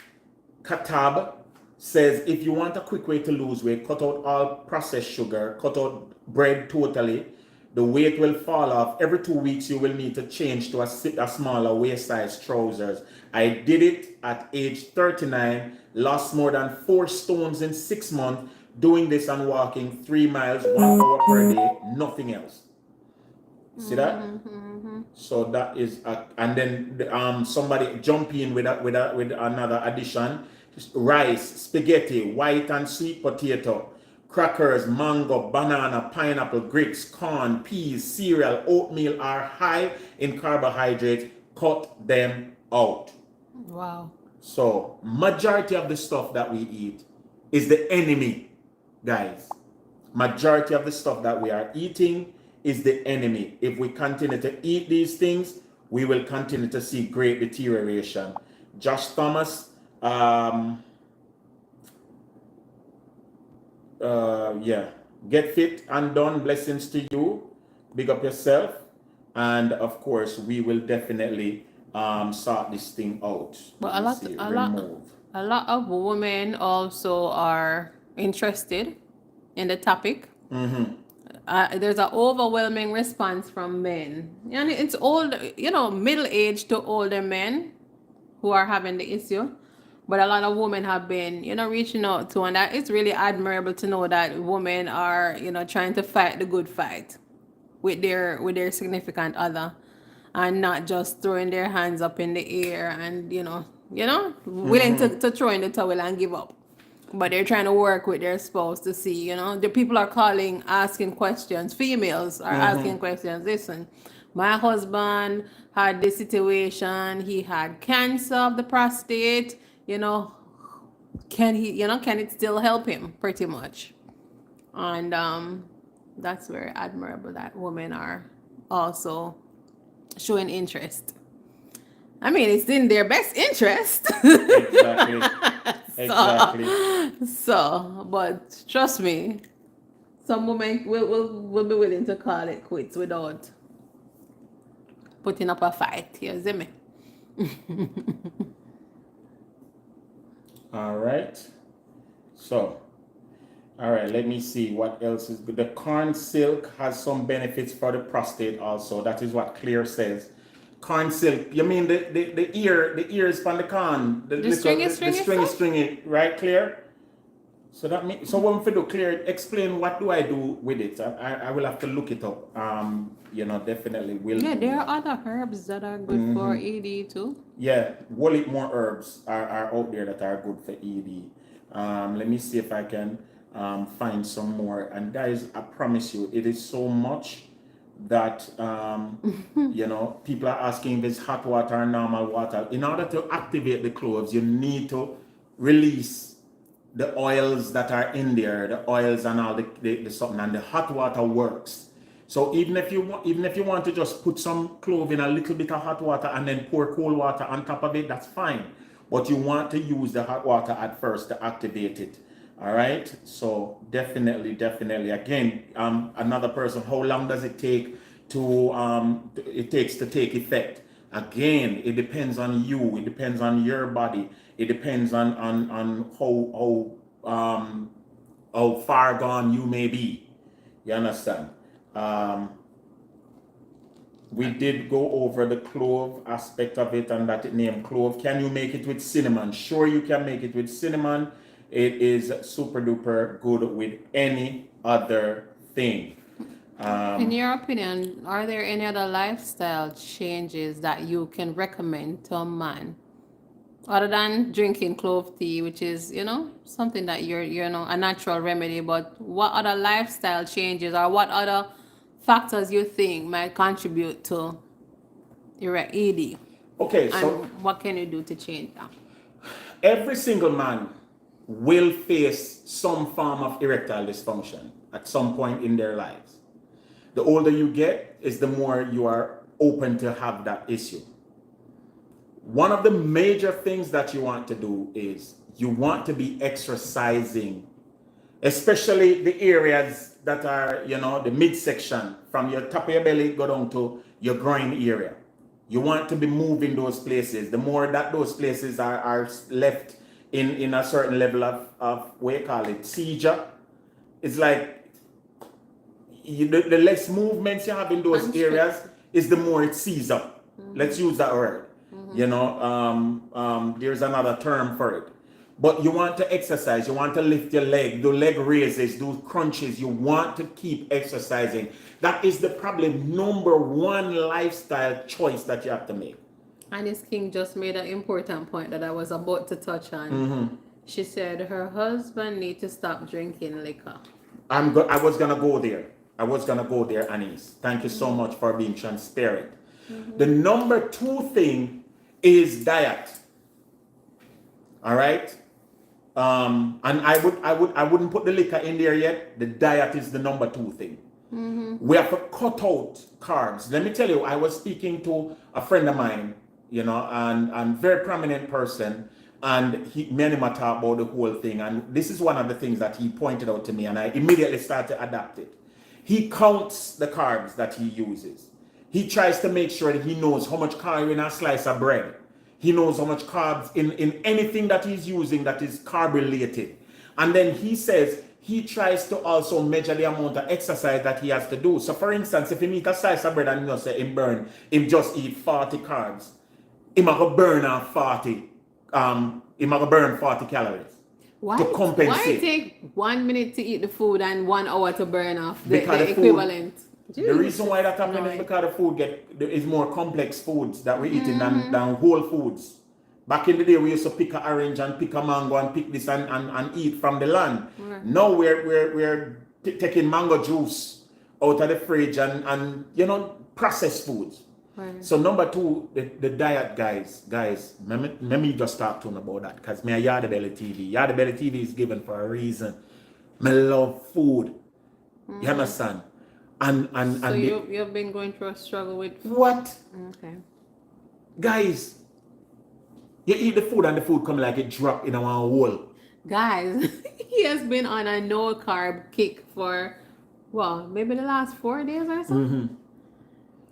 Katab says, if you want a quick way to lose weight, cut out all processed sugar, cut out bread totally. The weight will fall off. Every 2 weeks, you will need to change to a smaller waist size trousers. I did it at age 39, lost more than 4 stones in 6 months, doing this and walking 3 miles, 1 hour per day, nothing else. See that? So that is, and then somebody jump in with another addition: rice, spaghetti, white and sweet potato, crackers, mango, banana, pineapple, grits, corn, peas, cereal, oatmeal are high in carbohydrates. Cut them out. Wow. So majority of the stuff that we eat is the enemy, guys. Majority of the stuff that we are eating is the enemy. If we continue to eat these things, we will continue to see great deterioration. Josh Thomas, yeah, get fit and done. Blessings to you. Big up yourself. And of course, we will definitely sort this thing out. But a lot of women also are interested in the topic. There's an overwhelming response from men, and it's old, middle-aged to older men who are having the issue. But a lot of women have been, reaching out to, and that it's really admirable to know that women are, trying to fight the good fight with their significant other, and not just throwing their hands up in the air and willing to throw in the towel and give up. But they're trying to work with their spouse to see, the people are calling, asking questions. Females are asking questions. Listen, my husband had this situation. He had cancer of the prostate. Can it still help him? Pretty much. And that's very admirable that women are also showing interest. I mean, it's in their best interest. Exactly. So, but trust me, some women will be willing to call it quits without putting up a fight. You see me? All right. So, all right, let me see what else is good. The corn silk has some benefits for the prostate also. That is what Claire says. Corn silk. You mean the ears from the corn? The stringy, right, Claire? So that means, so what we do, Claire, explain what do I do with it? I will have to look it up. Definitely will. Yeah, there are other herbs that are good for ED too. Yeah, whole more herbs are out there that are good for ED. Let me see if I can find some more. And guys, I promise you, it is so much that people are asking if it's hot water or normal water. In order to activate the cloves, you need to release the oils that are in there, the oils and all the something, and the hot water works. So even if you want to just put some clove in a little bit of hot water and then pour cold water on top of it, that's fine. But you want to use the hot water at first to activate it. All right. So definitely. Again, another person. How long does it take to take effect? Again, it depends on you. It depends on your body. It depends on how far gone you may be. You understand? We did go over the clove aspect of it and that it named clove. Can you make it with cinnamon? Sure, you can make it with cinnamon. It is super duper good with any other thing. In your opinion, are there any other lifestyle changes that you can recommend to a man other than drinking clove tea, which is, something that you're a natural remedy? But what other lifestyle changes or what other factors you think might contribute to your ED? Okay, And so what can you do to change that? every single man will face some form of erectile dysfunction at some point in their lives. The older you get is the more you are open to have that issue. One of the major things that you want to do is you want to be exercising, especially the areas that are, you know, the midsection from your top of your belly go down to your groin area. You want to be moving those places. The more that those places are left in a certain level of what you call it, seizure, it's like the less movements you have in those areas is the more it seizes up. Let's use that word. You know, there's another term for it. But you want to exercise, you want to lift your leg, do leg raises, do crunches. You want to keep exercising. That is the probably number one lifestyle choice that you have to make. Anis King just made an important point that I was about to touch on. She said her husband needs to stop drinking liquor. I was gonna go there. Anis. Thank you so much for being transparent. The number two thing is diet. All right. And I wouldn't put the liquor in there yet. The diet is the number two thing. We have to cut out carbs. Let me tell you, I was speaking to a friend of mine, you know, and very prominent person, and me and him talk about the whole thing. And this is one of the things that he pointed out to me, and I immediately started to adapt it. He counts the carbs that he uses. He tries to make sure that he knows how much carb in a slice of bread. He knows how much carbs in anything that he's using that is carb related. And then he says he tries to also measure the amount of exercise that he has to do. So for instance, if he eat a slice of bread and you say him just eat 40 carbs, he might go burn 40 calories. Why, to compensate. Why it take 1 minute to eat the food and 1 hour to burn off the the equivalent? Food, the reason why that happens is because the food is more complex foods that we're eating than whole foods. Back in the day, we used to pick an orange and pick a mango and pick this and eat from the land. Right. Now we're taking mango juice out of the fridge and you know, processed foods. Right. So number two, the diet, guys, let me just talk to them about that, because me a Yardie Belly TV. Yardie Belly TV is given for a reason. Me love food. You understand? So you've been going through a struggle with what? Okay. Guys, you eat the food and the food come like it drop in a one hole. Guys, he has been on a no carb kick for, well, maybe the last 4 days or so.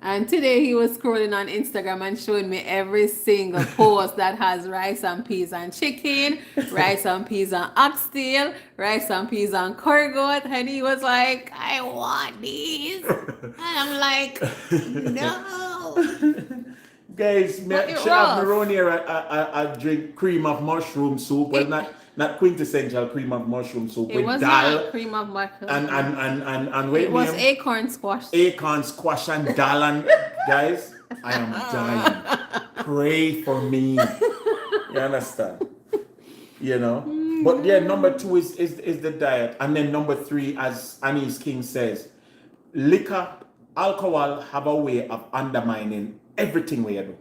And today he was scrolling on Instagram and showing me every single post that has rice and peas and chicken, rice and peas and oxtail, rice and peas and corgoat. And he was like, I want these. And I'm like, no. Guys, she have me around here I drink cream of mushroom soup. Well, not quintessential cream of mushroom soup. It with was dal not cream of mushroom. And it was acorn squash. Acorn squash and dal. And guys, I am dying. Pray for me. You understand? You know? But yeah, number two is the diet. And then number three, as Anis King says, liquor, alcohol have a way of undermining everything we do.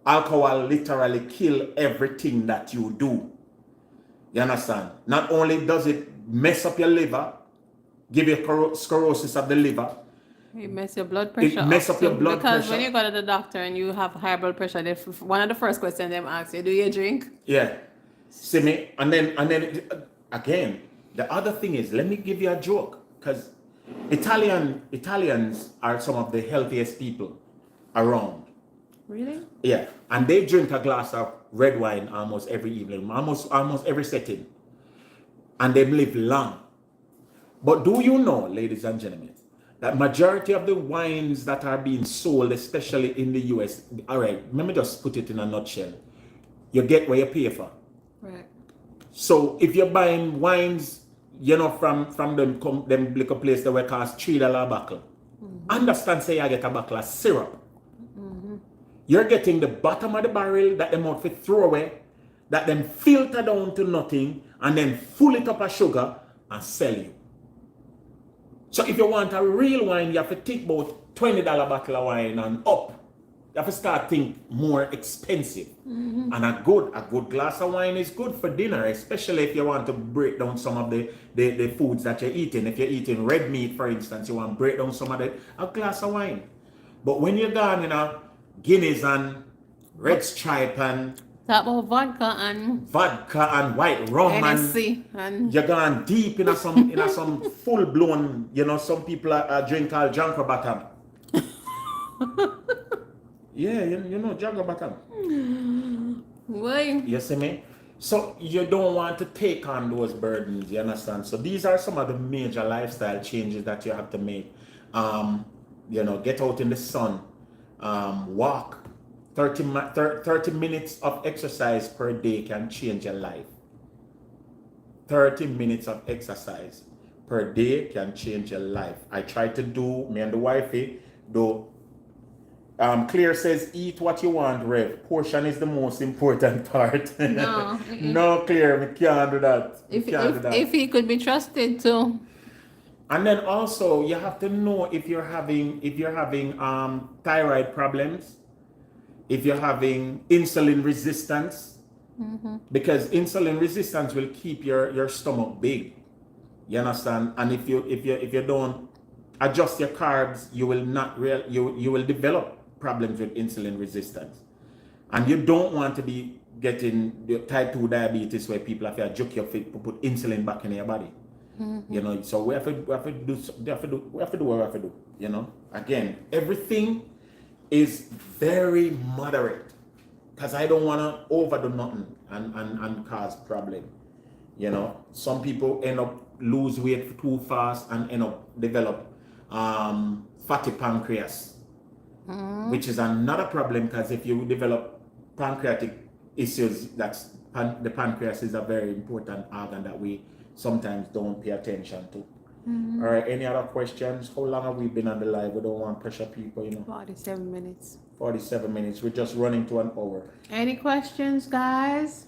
Alcohol literally kill everything that you do. You understand? Not only does it mess up your liver, give you sclerosis of the liver, it mess your blood pressure. It mess up your blood pressure. Because when you go to the doctor and you have high blood pressure, one of the first questions they ask you, do you drink? Yeah. See me? And then again, the other thing is, let me give you a joke, because Italians are some of the healthiest people around. Really? Yeah. And they drink a glass of red wine almost every evening, almost every setting. And they live long. But do you know, ladies and gentlemen, that majority of the wines that are being sold, especially in the US, all right, let me just put it in a nutshell. You get what you pay for. Right. So if you're buying wines, you know, from them liquor place that were cost $3 a bottle, understand, say I get a bottle of syrup. You're getting the bottom of the barrel that them out for throw away, that them filter down to nothing, and then full it up of sugar and sell you. So if you want a real wine, you have to take about $20 bottle of wine and up. have to start think more expensive. And a good glass of wine is good for dinner, especially if you want to break down some of the foods that you're eating. If you're eating red meat, for instance, you want to break down some of a glass of wine. But when you're gone in a Guinness and Red Stripe and talk about vodka and white rum and you're gone deep in some full blown, some people are drink all Janko bottom. Yeah, Janko bottom. Why? You see me? So you don't want to take on those burdens, you understand? So these are some of the major lifestyle changes that you have to make. Get out in the sun, walk. 30 minutes of exercise per day can change your life. 30 minutes of exercise per day can change your life. I try to do, me and the wifey do. Claire says, eat what you want, Rev. Portion is the most important part. No. No, Claire, we can't do that. If he could be trusted to. And then also, you have to know if you're having thyroid problems, if you're having insulin resistance, because insulin resistance will keep your stomach big. You understand? And if you don't adjust your carbs, you will develop problems with insulin resistance. And you don't want to be getting the type 2 diabetes where people have to adjust your feet to put insulin back in your body. So we have to do what we have to do. Again, everything is very moderate, because I don't want to overdo nothing and cause problem. Some people end up lose weight too fast and end up develop fatty pancreas, which is another problem, because if you develop pancreatic issues, the pancreas is a very important organ that we sometimes don't pay attention to. All right, any other questions? How long have we been on the live? We don't want to pressure people, 47 minutes. 47 minutes. We're just running to an hour. Any questions, guys?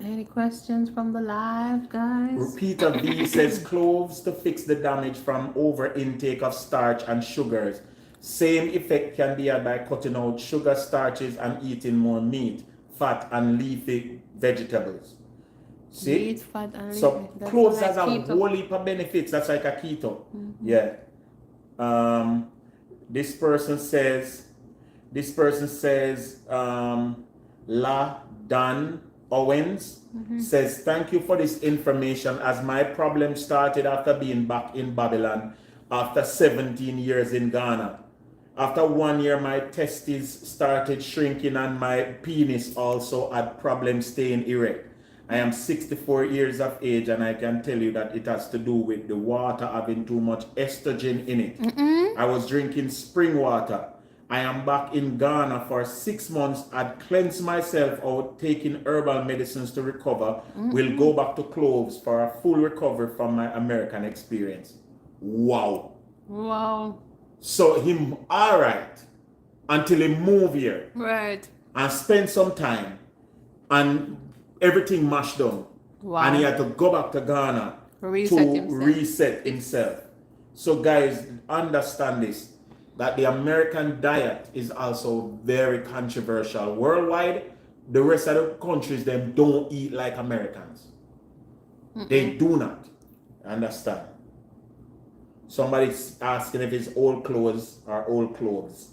Any questions from the live, guys? Peter V says cloves to fix the damage from over intake of starch and sugars. Same effect can be had by cutting out sugar, starches, and eating more meat, fat, and leafy vegetables. See? Meat, fat, and leafy. So cloves has a whole heap of benefits. That's like a keto. Yeah. This person says La Dan Owens says, thank you for this information, as my problem started after being back in Babylon after 17 years in Ghana. After 1 year, my testes started shrinking and my penis also had problems staying erect. I am 64 years of age, and I can tell you that it has to do with the water having too much estrogen in it. I was drinking spring water. I am back in Ghana for 6 months. I'd cleansed myself out, taking herbal medicines to recover. We'll go back to cloves for a full recovery from my American experience. Wow. So him all right until he move here. Right. And spend some time and everything mashed down. Wow. And he had to go back to Ghana reset himself. So guys, understand this, that the American diet is also very controversial. Worldwide, the rest of the countries, them don't eat like Americans. They do not. Understand? Somebody's asking if it's old clothes or old clothes.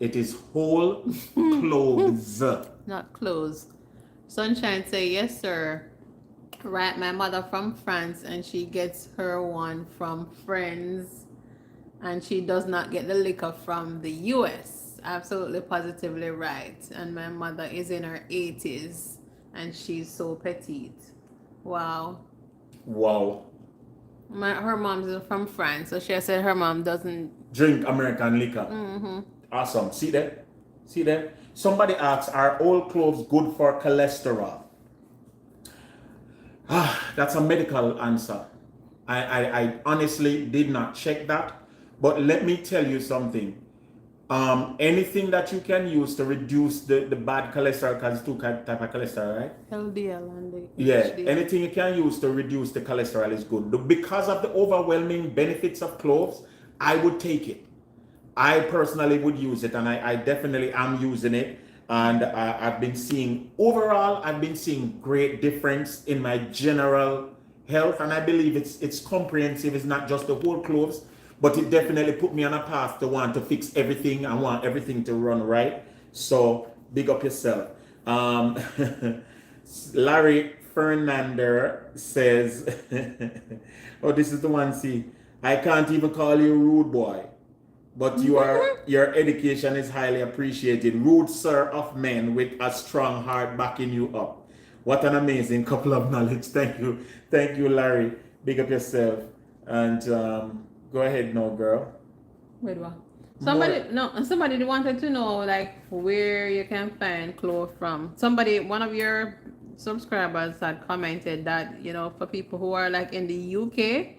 It is whole clothes. Not clothes. Sunshine say, yes, sir. Right, my mother from France, and she gets her one from friends, and she does not get the liquor from the US. Absolutely positively right. And my mother is in her 80s, and she's so petite. Wow. Her mom's from France, so she said her mom doesn't drink American liquor. Awesome. See that? Somebody asks, are old clothes good for cholesterol? That's a medical answer. I honestly did not check that, but let me tell you something. Anything that you can use to reduce the bad cholesterol, because it's two type of cholesterol, right? LDL and the Yeah, HDL. anything you can use to reduce the cholesterol is good. Because of the overwhelming benefits of cloves, I would take it. I personally would use it, and I definitely am using it. And I've been seeing great difference in my general health, and I believe it's comprehensive. It's not just the whole cloves, but it definitely put me on a path to want to fix everything. I want everything to run right. So big up yourself. Larry Fernander says, "Oh, this is the one. See, I can't even call you rude boy, but your education is highly appreciated. Rude sir of men with a strong heart backing you up. What an amazing couple of knowledge. Thank you, Larry. Big up yourself. And go ahead now, girl. Wait, what? Somebody wanted to know like where you can find clothes from. One of your subscribers had commented that, for people who are like in the UK,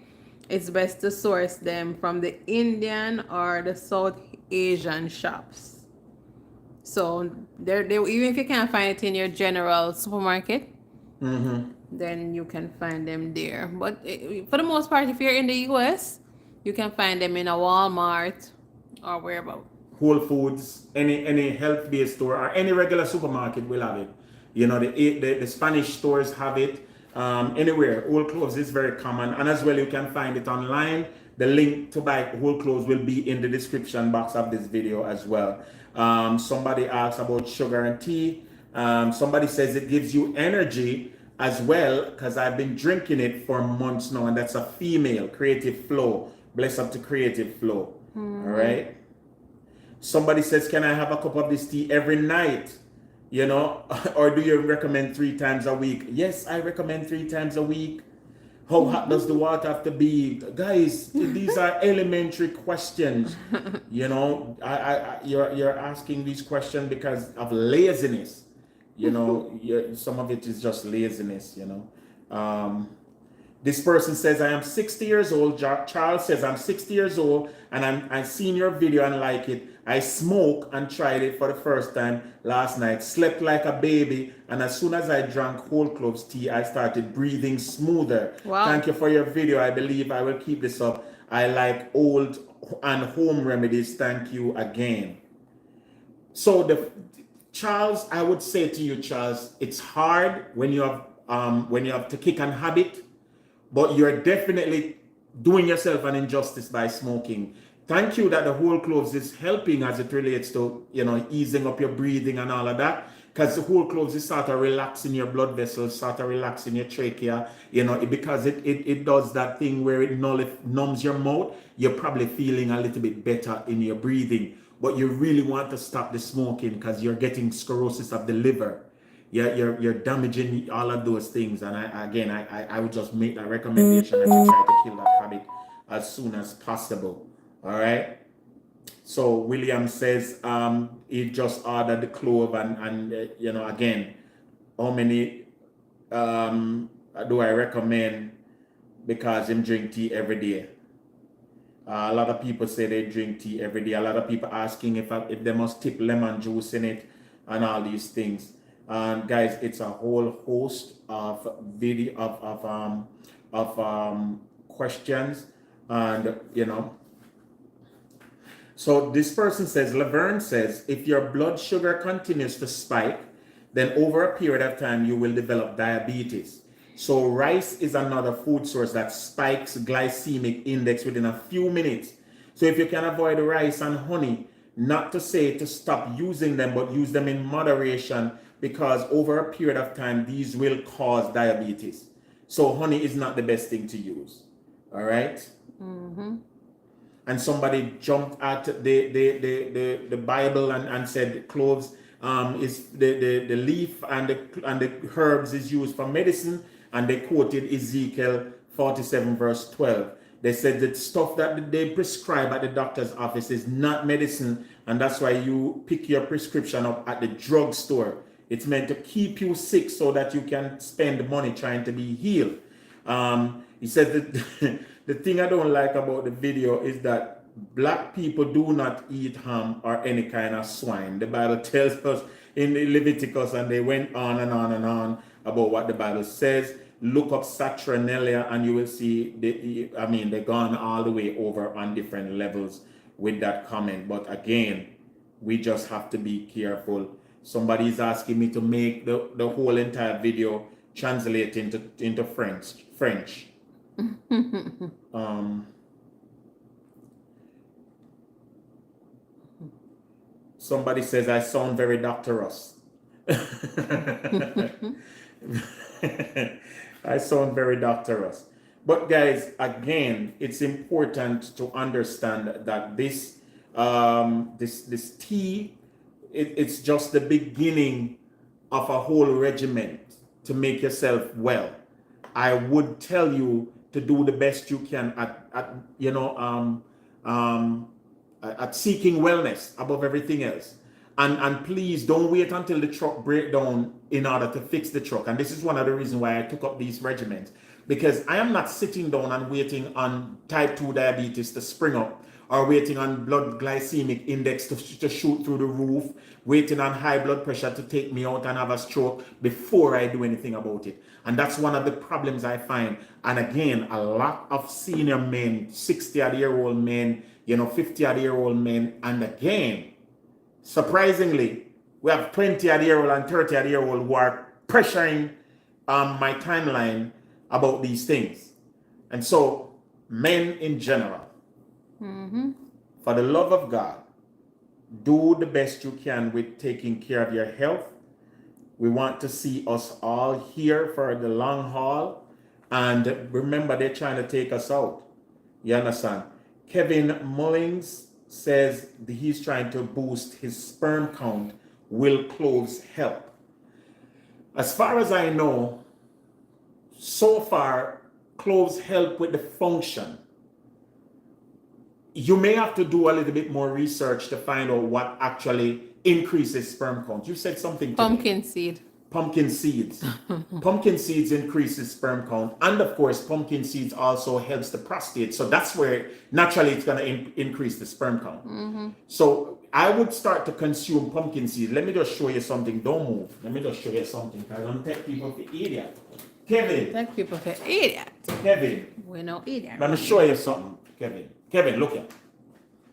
it's best to source them from the Indian or the South Asian shops. So they even if you can't find it in your general supermarket, then you can find them there. But for the most part, if you're in the US, you can find them in a Walmart or wherever. Whole Foods, any health-based store, or any regular supermarket will have it. The Spanish stores have it. Anywhere, whole clothes is very common, and as well you can find it online. The link to buy whole clothes will be in the description box of this video as well. Somebody asked about sugar and tea. Somebody says it gives you energy as well, because I've been drinking it for months now, and that's a female, Creative Flow. Bless up to Creative Flow. All right. Somebody says, can I have a cup of this tea every night? Or do you recommend 3 times a week? Yes, I recommend 3 times a week. How hot does the water have to be? Guys, these are elementary questions. You're asking these questions because of laziness. Some of it is just laziness, This person says, I am 60 years old. Charles says, I'm 60 years old, and I've seen your video and like it. I smoke and tried it for the first time last night. Slept like a baby, and as soon as I drank whole cloves tea, I started breathing smoother. Wow. Thank you for your video. I believe I will keep this up. I like old and home remedies. Thank you again. So Charles, I would say to you, Charles, it's hard when you have to kick an habit, but you're definitely doing yourself an injustice by smoking. Thank you that the whole cloves is helping as it relates to, easing up your breathing and all of that. Because the whole cloves is sort of relaxing your blood vessels, sort of relaxing your trachea, because it does that thing where it numbs your mouth. You're probably feeling a little bit better in your breathing. But you really want to stop the smoking because you're getting sclerosis of the liver. You're damaging all of those things. And I would just make that recommendation that you try to kill that habit as soon as possible. All right. So William says he just ordered the clove and again, how many do I recommend? Because him drink tea every day. A lot of people say they drink tea every day. A lot of people asking if they must tip lemon juice in it and all these things. And guys, it's a whole host of questions, and So this person says, Laverne says, if your blood sugar continues to spike, then over a period of time you will develop diabetes. So rice is another food source that spikes glycemic index within a few minutes. So if you can avoid rice and honey, not to say to stop using them, but use them in moderation, because over a period of time, these will cause diabetes. So honey is not the best thing to use. All right? Mm-hmm. And somebody jumped at the Bible and said cloves is the leaf and the herbs is used for medicine, and they quoted Ezekiel 47 verse 12. They said that stuff that they prescribe at the doctor's office is not medicine, and that's why you pick your prescription up at the drugstore. It's meant to keep you sick so that you can spend money trying to be healed. He said that the thing I don't like about the video is that black people do not eat ham or any kind of swine. The Bible tells us in Leviticus, and they went on and on and on about what the Bible says. Look up Saturnalia and you will see, they've gone all the way over on different levels with that comment. But again, we just have to be careful. Somebody is asking me to make the whole entire video translate into French. Somebody says I sound very doctorous. I sound very doctorous. But guys, again, it's important to understand that this tea, it's just the beginning of a whole regiment to make yourself well. I would tell you to do the best you can at seeking wellness above everything else. And please don't wait until the truck breaks down in order to fix the truck. And this is one of the reasons why I took up these regimens, because I am not sitting down and waiting on type 2 diabetes to spring up, or waiting on blood glycemic index to shoot through the roof, waiting on high blood pressure to take me out and have a stroke before I do anything about it. And that's one of the problems I find. And again, a lot of senior men, 60-year-old men, 50-year-old men, and again, surprisingly, we have 20-year-old and 30-year-old who are pressuring my timeline about these things. And so, men in general, for the love of God, do the best you can with taking care of your health. We want to see us all here for the long haul. And remember, they're trying to take us out. You understand? Kevin Mullings says he's trying to boost his sperm count. Will cloves help? As far as I know, so far, cloves help with the function. You may have to do a little bit more research to find out what actually increases sperm count. You said something. Pumpkin seed. Pumpkin seeds. Pumpkin seeds increases sperm count. And of course, pumpkin seeds also helps the prostate. So that's where naturally it's going to increase the sperm count. So I would start to consume pumpkin seeds. Let me just show you something. Don't move. Let me just show you something. I don't take people for idiot. Kevin. Take people for idiot. Kevin. We're no idiot. Let me show you something, Kevin. Kevin, look here.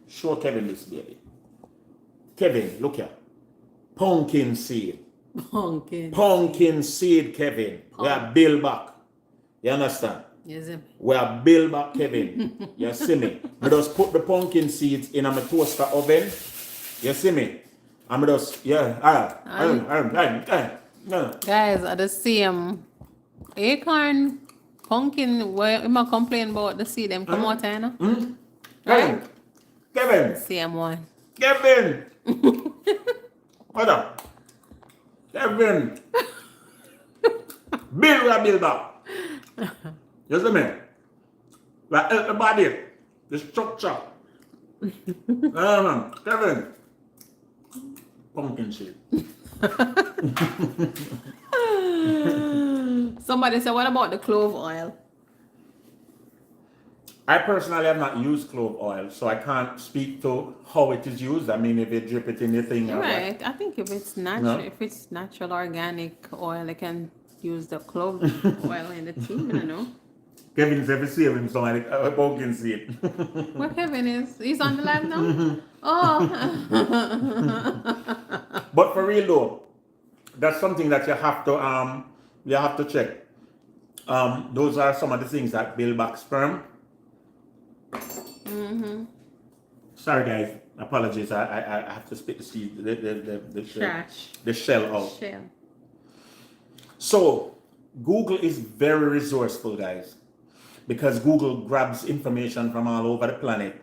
Show Kevin this, baby. Kevin, look here. Pumpkin seed. Pumpkin seed, Kevin. We are build back. You understand? Yes, sir. We are build back, Kevin. You see me? I just put the pumpkin seeds in my toaster oven. You see me? I'm just, yeah. Guys, at the same acorn, pumpkin, where am I complaining about the seed them come out, you know? Right? Kevin. Same one. Kevin. What up? Kevin. Build back. You see me? Like the body, the structure. Kevin. Pumpkin seed. Somebody said, what about the clove oil? I personally have not used clove oil, so I can't speak to how it is used. I mean, if you drip it in your thing. Right. I think if it's natural, organic oil, I can use the clove oil in the tea. I don't know. Kevin's ever see him so like a pumpkin seed. Where Kevin is? He's on the live now? Oh. But for real though, that's something that you have to check. Those are some of the things that build back sperm. Sorry guys, apologies. I have to spit the seed, the shell out. So Google is very resourceful, guys, because Google grabs information from all over the planet.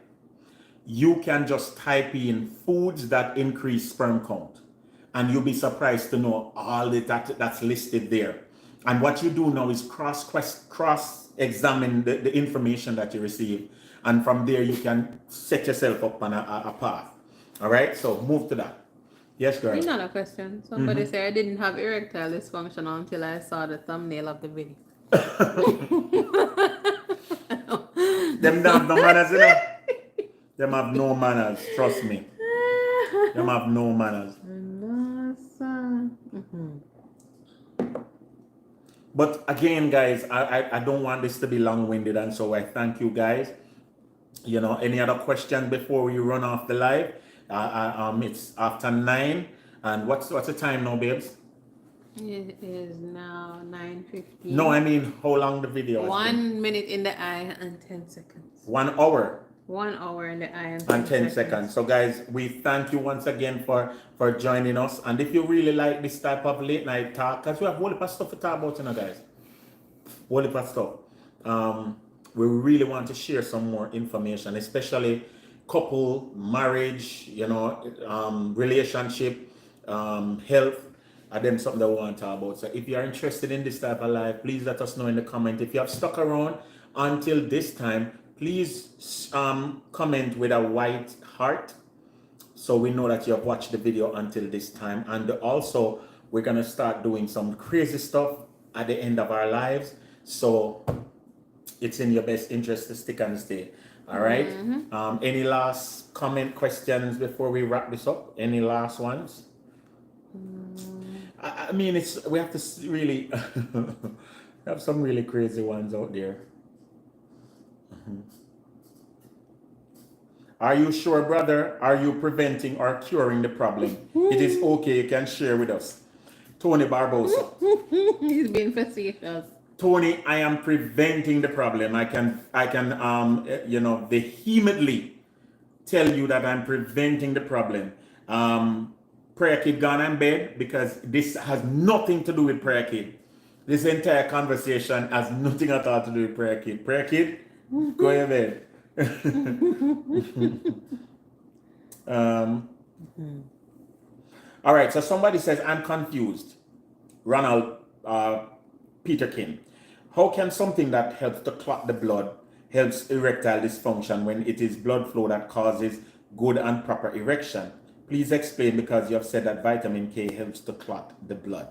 You can just type in foods that increase sperm count, and you'll be surprised to know all that's listed there. And what you do now is cross-examine the information that you receive. And from there, you can set yourself up on a path. All right? So move to that. Yes, girl. Another question. Somebody said I didn't have erectile dysfunction until I saw the thumbnail of the video. Them damn manners, you know? Them have no manners, trust me. Them have no manners. But again, guys, I don't want this to be long-winded, and so I thank you guys. You know, any other questions before we run off the live? It's after 9, and what's the time now, babes? It is now 9:15. No, I mean how long the video is. 1 minute in the eye and 10 seconds. 1 hour. 1 hour in the eye and 10 seconds. So guys, we thank you once again for joining us. And if you really like this type of late night talk, because we have a whole heap of stuff to talk about, you know, guys. Whole heap of stuff. We really want to share some more information, especially couple, marriage, you know, relationship, health, and then something that we want to talk about. So if you are interested in this type of life, please let us know in the comment. If you have stuck around until this time, please comment with a white heart so we know that you have watched the video until this time. And also, we're going to start doing some crazy stuff at the end of our lives. So it's in your best interest to stick and stay. All right. Any last comment, questions before we wrap this up? Any last ones? I mean, we have to really have some really crazy ones out there. Are you sure, brother? Are you preventing or curing the problem? It is okay. You can share with us. Tony Barbosa. He's being facetious. Tony, I am preventing the problem. I can you know, vehemently tell you that I'm preventing the problem. Prayer Kid gone in bed, because this has nothing to do with Prayer Kid. This entire conversation has nothing at all to do with Prayer Kid. Prayer Kid, go to bed. All right, so somebody says, I'm confused. Ronald Peterkin. How can something that helps to clot the blood helps erectile dysfunction when it is blood flow that causes good and proper erection? Please explain, because you have said that vitamin K helps to clot the blood.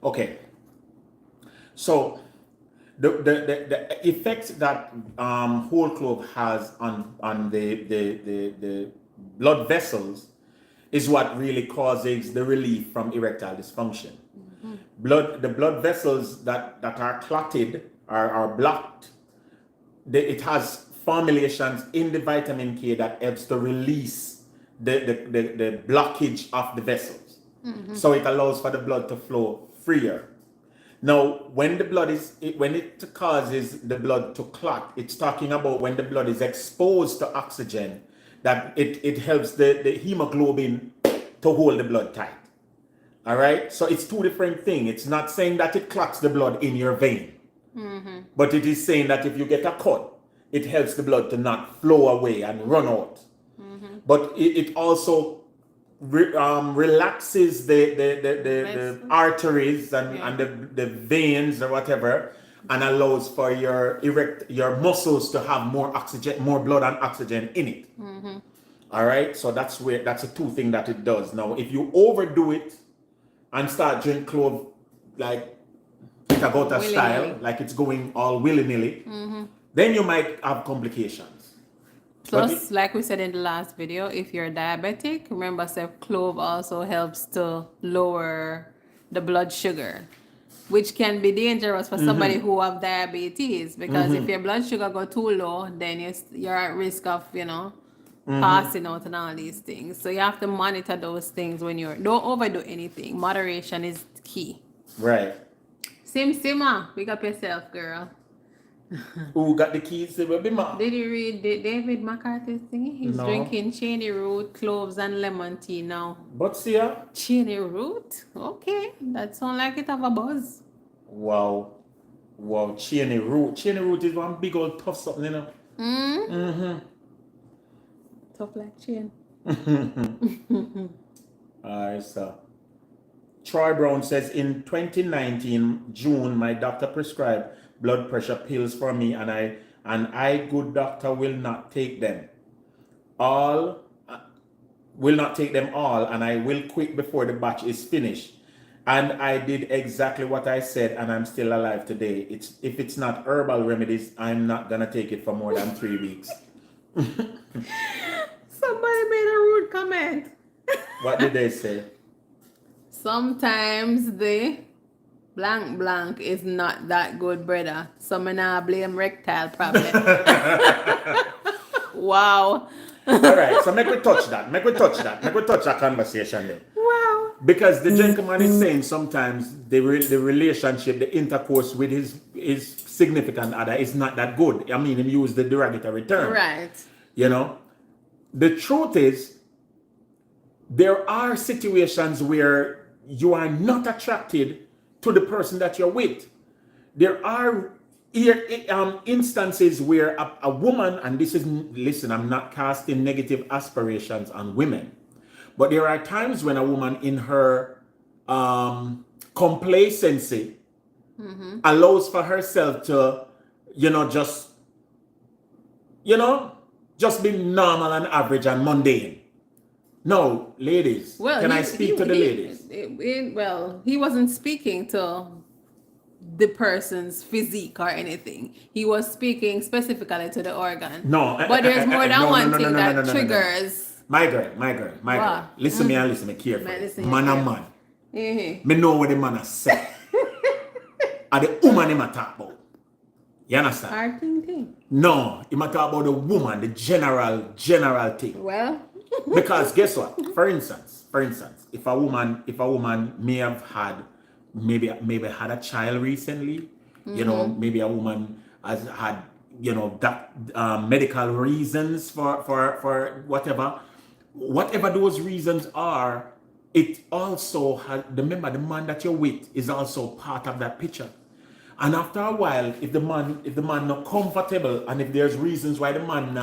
Okay. So the effects that whole clove has on the blood vessels is what really causes the relief from erectile dysfunction. The blood vessels that are clotted are blocked. It has formulations in the vitamin K that helps to release the blockage of the vessels. So it allows for the blood to flow freer. Now, when the blood when it causes the blood to clot, it's talking about when the blood is exposed to oxygen, that it helps the hemoglobin to hold the blood tight. All right? So it's two different things. It's not saying that it clots the blood in your vein, but it is saying that if you get a cut, it helps the blood to not flow away and run out. But it also relaxes the arteries and the veins or whatever, and allows for your muscles to have more oxygen, more blood and oxygen in it. All right, so that's a two thing that it does. Now, if you overdo it and start drink clove like Pitagota style, like it's going all willy-nilly, then you might have complications. Plus, like we said in the last video, if you're diabetic, remember clove also helps to lower the blood sugar, which can be dangerous for somebody who have diabetes, because if your blood sugar go too low, then you're at risk of, you know, passing out and all these things. So you have to monitor those things when don't overdo anything. Moderation is key. Right. Sima, pick up yourself, girl. Who got the keys to the mouth? Did you read David McCarthy's thing? He's drinking cheney root, cloves, and lemon tea now. But see ya. Cheney root? Okay, that sounds like it have a buzz. Wow, cheney root. Cheney root is one big old tough something, you know. Tough like chain. Alright, so Troy Brown says, in 2019 June, my doctor prescribed blood pressure pills for me, and I good doctor will not take them all, and I will quit before the batch is finished. And I did exactly what I said, and I'm still alive today. If it's not herbal remedies, I'm not gonna take it for more than 3 weeks. Somebody made a rude comment. What did they say? Sometimes the blank is not that good, brother. So me nah blame rectile problem. Wow. All right, so make we touch that. Make we touch that conversation there. Wow. Because the gentleman is saying sometimes the relationship, the intercourse with his significant other is not that good. I mean, he used the derogatory term. Right. You know, the truth is, there are situations where you are not attracted to the person that you're with. There are instances where a woman, and this is, listen, I'm not casting negative aspirations on women, but there are times when a woman in her complacency allows for herself to, just be normal and average and mundane. No, ladies, can I speak to the ladies? He wasn't speaking to the person's physique or anything. He was speaking specifically to the organ. No, but there's more than one thing that triggers. My girl. Listen me and listen me carefully. Man and man. Mm-hmm. Me know what the man has said. And the woman him a talk about. You understand? Thing. No, he might talk about the woman, the general thing. Well. Because guess what? For instance, if a woman may have had maybe had a child recently, maybe a woman has had medical reasons for whatever those reasons are, it also has, remember, the man that you're with is also part of that picture. And after a while, if the man not comfortable, and if there's reasons why the man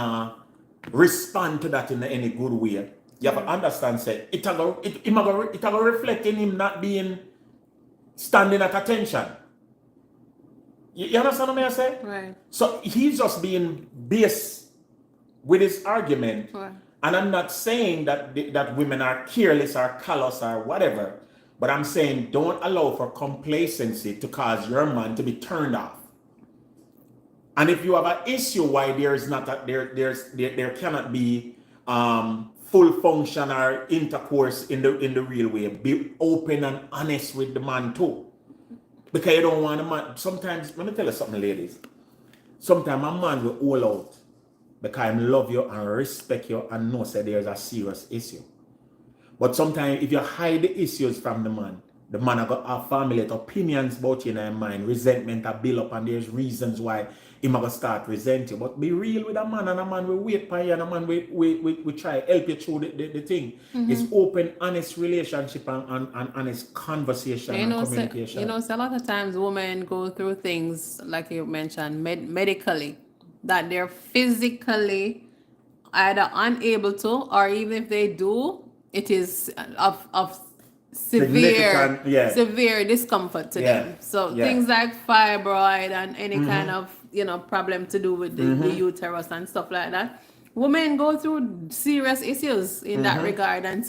respond to that in any good way, you have to understand, say, it will reflect in him not being standing at attention. You understand what I say? Right. So he's just being base with his argument. Right. And I'm not saying that women are careless or callous or whatever, but I'm saying don't allow for complacency to cause your man to be turned off. And if you have an issue why there cannot be full function or intercourse in the real way, be open and honest with the man too. Because you don't want a man. Sometimes, let me tell you something, ladies. Sometimes a man will all out because I love you and respect you and know that there's a serious issue. But sometimes if you hide the issues from the man has got a family opinions about you in their mind, resentment will build up, and there's reasons why he might start resent you. But be real with a man, and a man will wait for you, and a man we try help you through the thing. It's open, honest relationship and honest conversation and communication. So a lot of times women go through things, like you mentioned, medically, that they're physically either unable to, or even if they do, it is of severe discomfort to them. So things like fibroid and any kind of problem to do with the uterus and stuff like that, women go through serious issues in that regard. And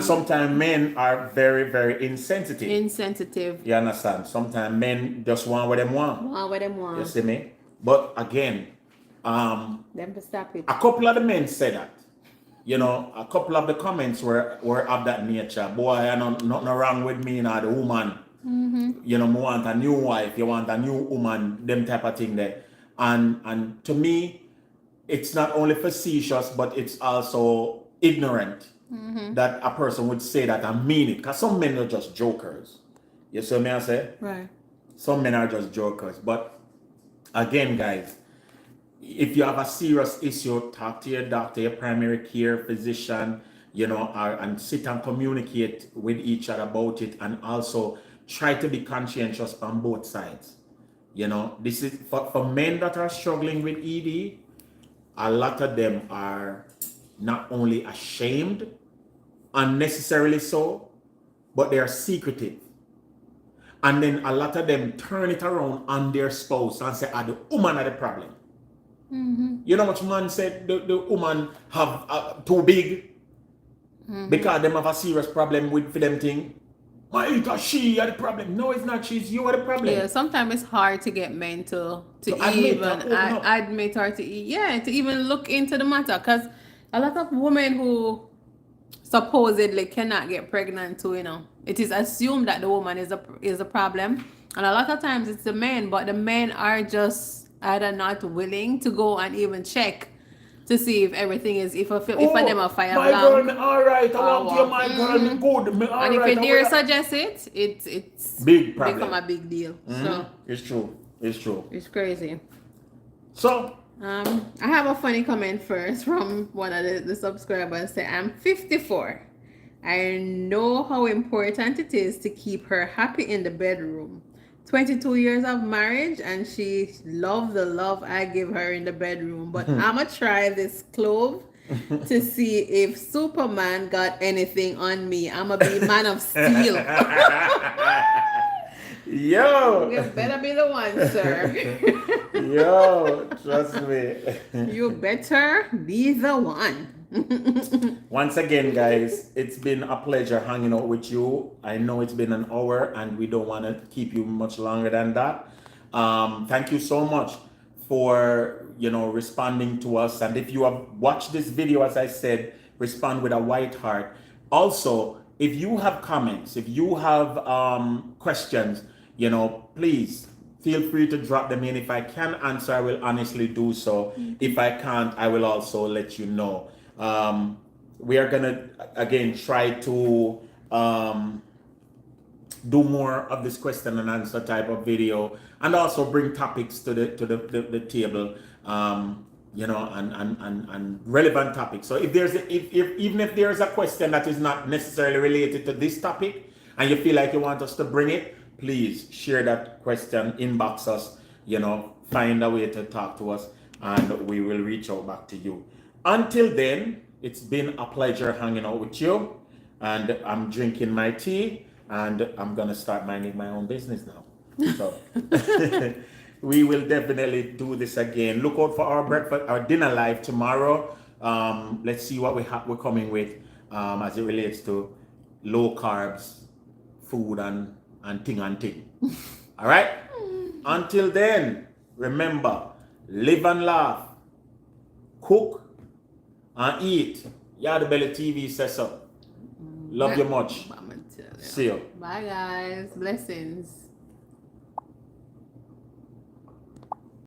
sometimes men are very, very insensitive. You understand? Sometimes men just want what they want. You see me? But again, a couple of the men say that. A couple of the comments were of that nature. Boy, nothing wrong with me now, the woman. Me want a new wife, you want a new woman, them type of thing there. And to me, it's not only facetious, but it's also ignorant that a person would say that and mean it. Because some men are just jokers. You see what I say? Right. Some men are just jokers. But again, guys, if you have a serious issue, talk to your doctor, your primary care physician, and sit and communicate with each other about it, and also try to be conscientious on both sides. This is for men that are struggling with ED. A lot of them are not only ashamed, unnecessarily so, but they are secretive. And then a lot of them turn it around on their spouse and say, the woman are the problem. You know what man said the woman have too big because them have a serious problem with for them thing. She are the problem. No, it's not. She's you are the problem. Yeah, sometimes it's hard to get men to admit, even open up. admit or to even look into the matter. Because a lot of women who supposedly cannot get pregnant too, it is assumed that the woman is a problem, and a lot of times it's the men, but the men are just either not willing to go and even check to see if everything is if them a fire my alarm. girl, all right, I want you, my girl, me good. Me, all And if right, you dare suggest it's big problem. become a big deal. So it's true. It's true. it's crazy. So I have a funny comment first from one of the subscribers. Say, I'm 54. I know how important it is to keep her happy in the bedroom. 22 years of marriage, and she loved the love I give her in the bedroom. But I'ma try this clove to see if Superman got anything on me. I'ma be Man of Steel. Yo, You better be the one, sir. Yo, trust me. You better be the one. Once again, guys, it's been a pleasure hanging out with you. I know it's been an hour and we don't want to keep you much longer than that. Thank you so much for responding to us. And if you have watched this video, as I said, respond with a white heart. Also, if you have comments, if you have questions, please feel free to drop them in. If I can answer, I will honestly do so. If I can't, I will also let you know. We are gonna again try to do more of this question and answer type of video, and also bring topics to the table, and relevant topics. So if even if there's a question that is not necessarily related to this topic, and you feel like you want us to bring it, please share that question, inbox us, find a way to talk to us, and we will reach out back to you. Until then, it's been a pleasure hanging out with you, and I'm drinking my tea, and I'm gonna start minding my own business now. So we will definitely do this again. Look out for our dinner live tomorrow. Let's see what we're coming with as it relates to low carbs food and thing. All right. Until then, remember, live and laugh, cook and eat. Yardie Belly TV says so. Love you much. See you. Bye, guys. Blessings.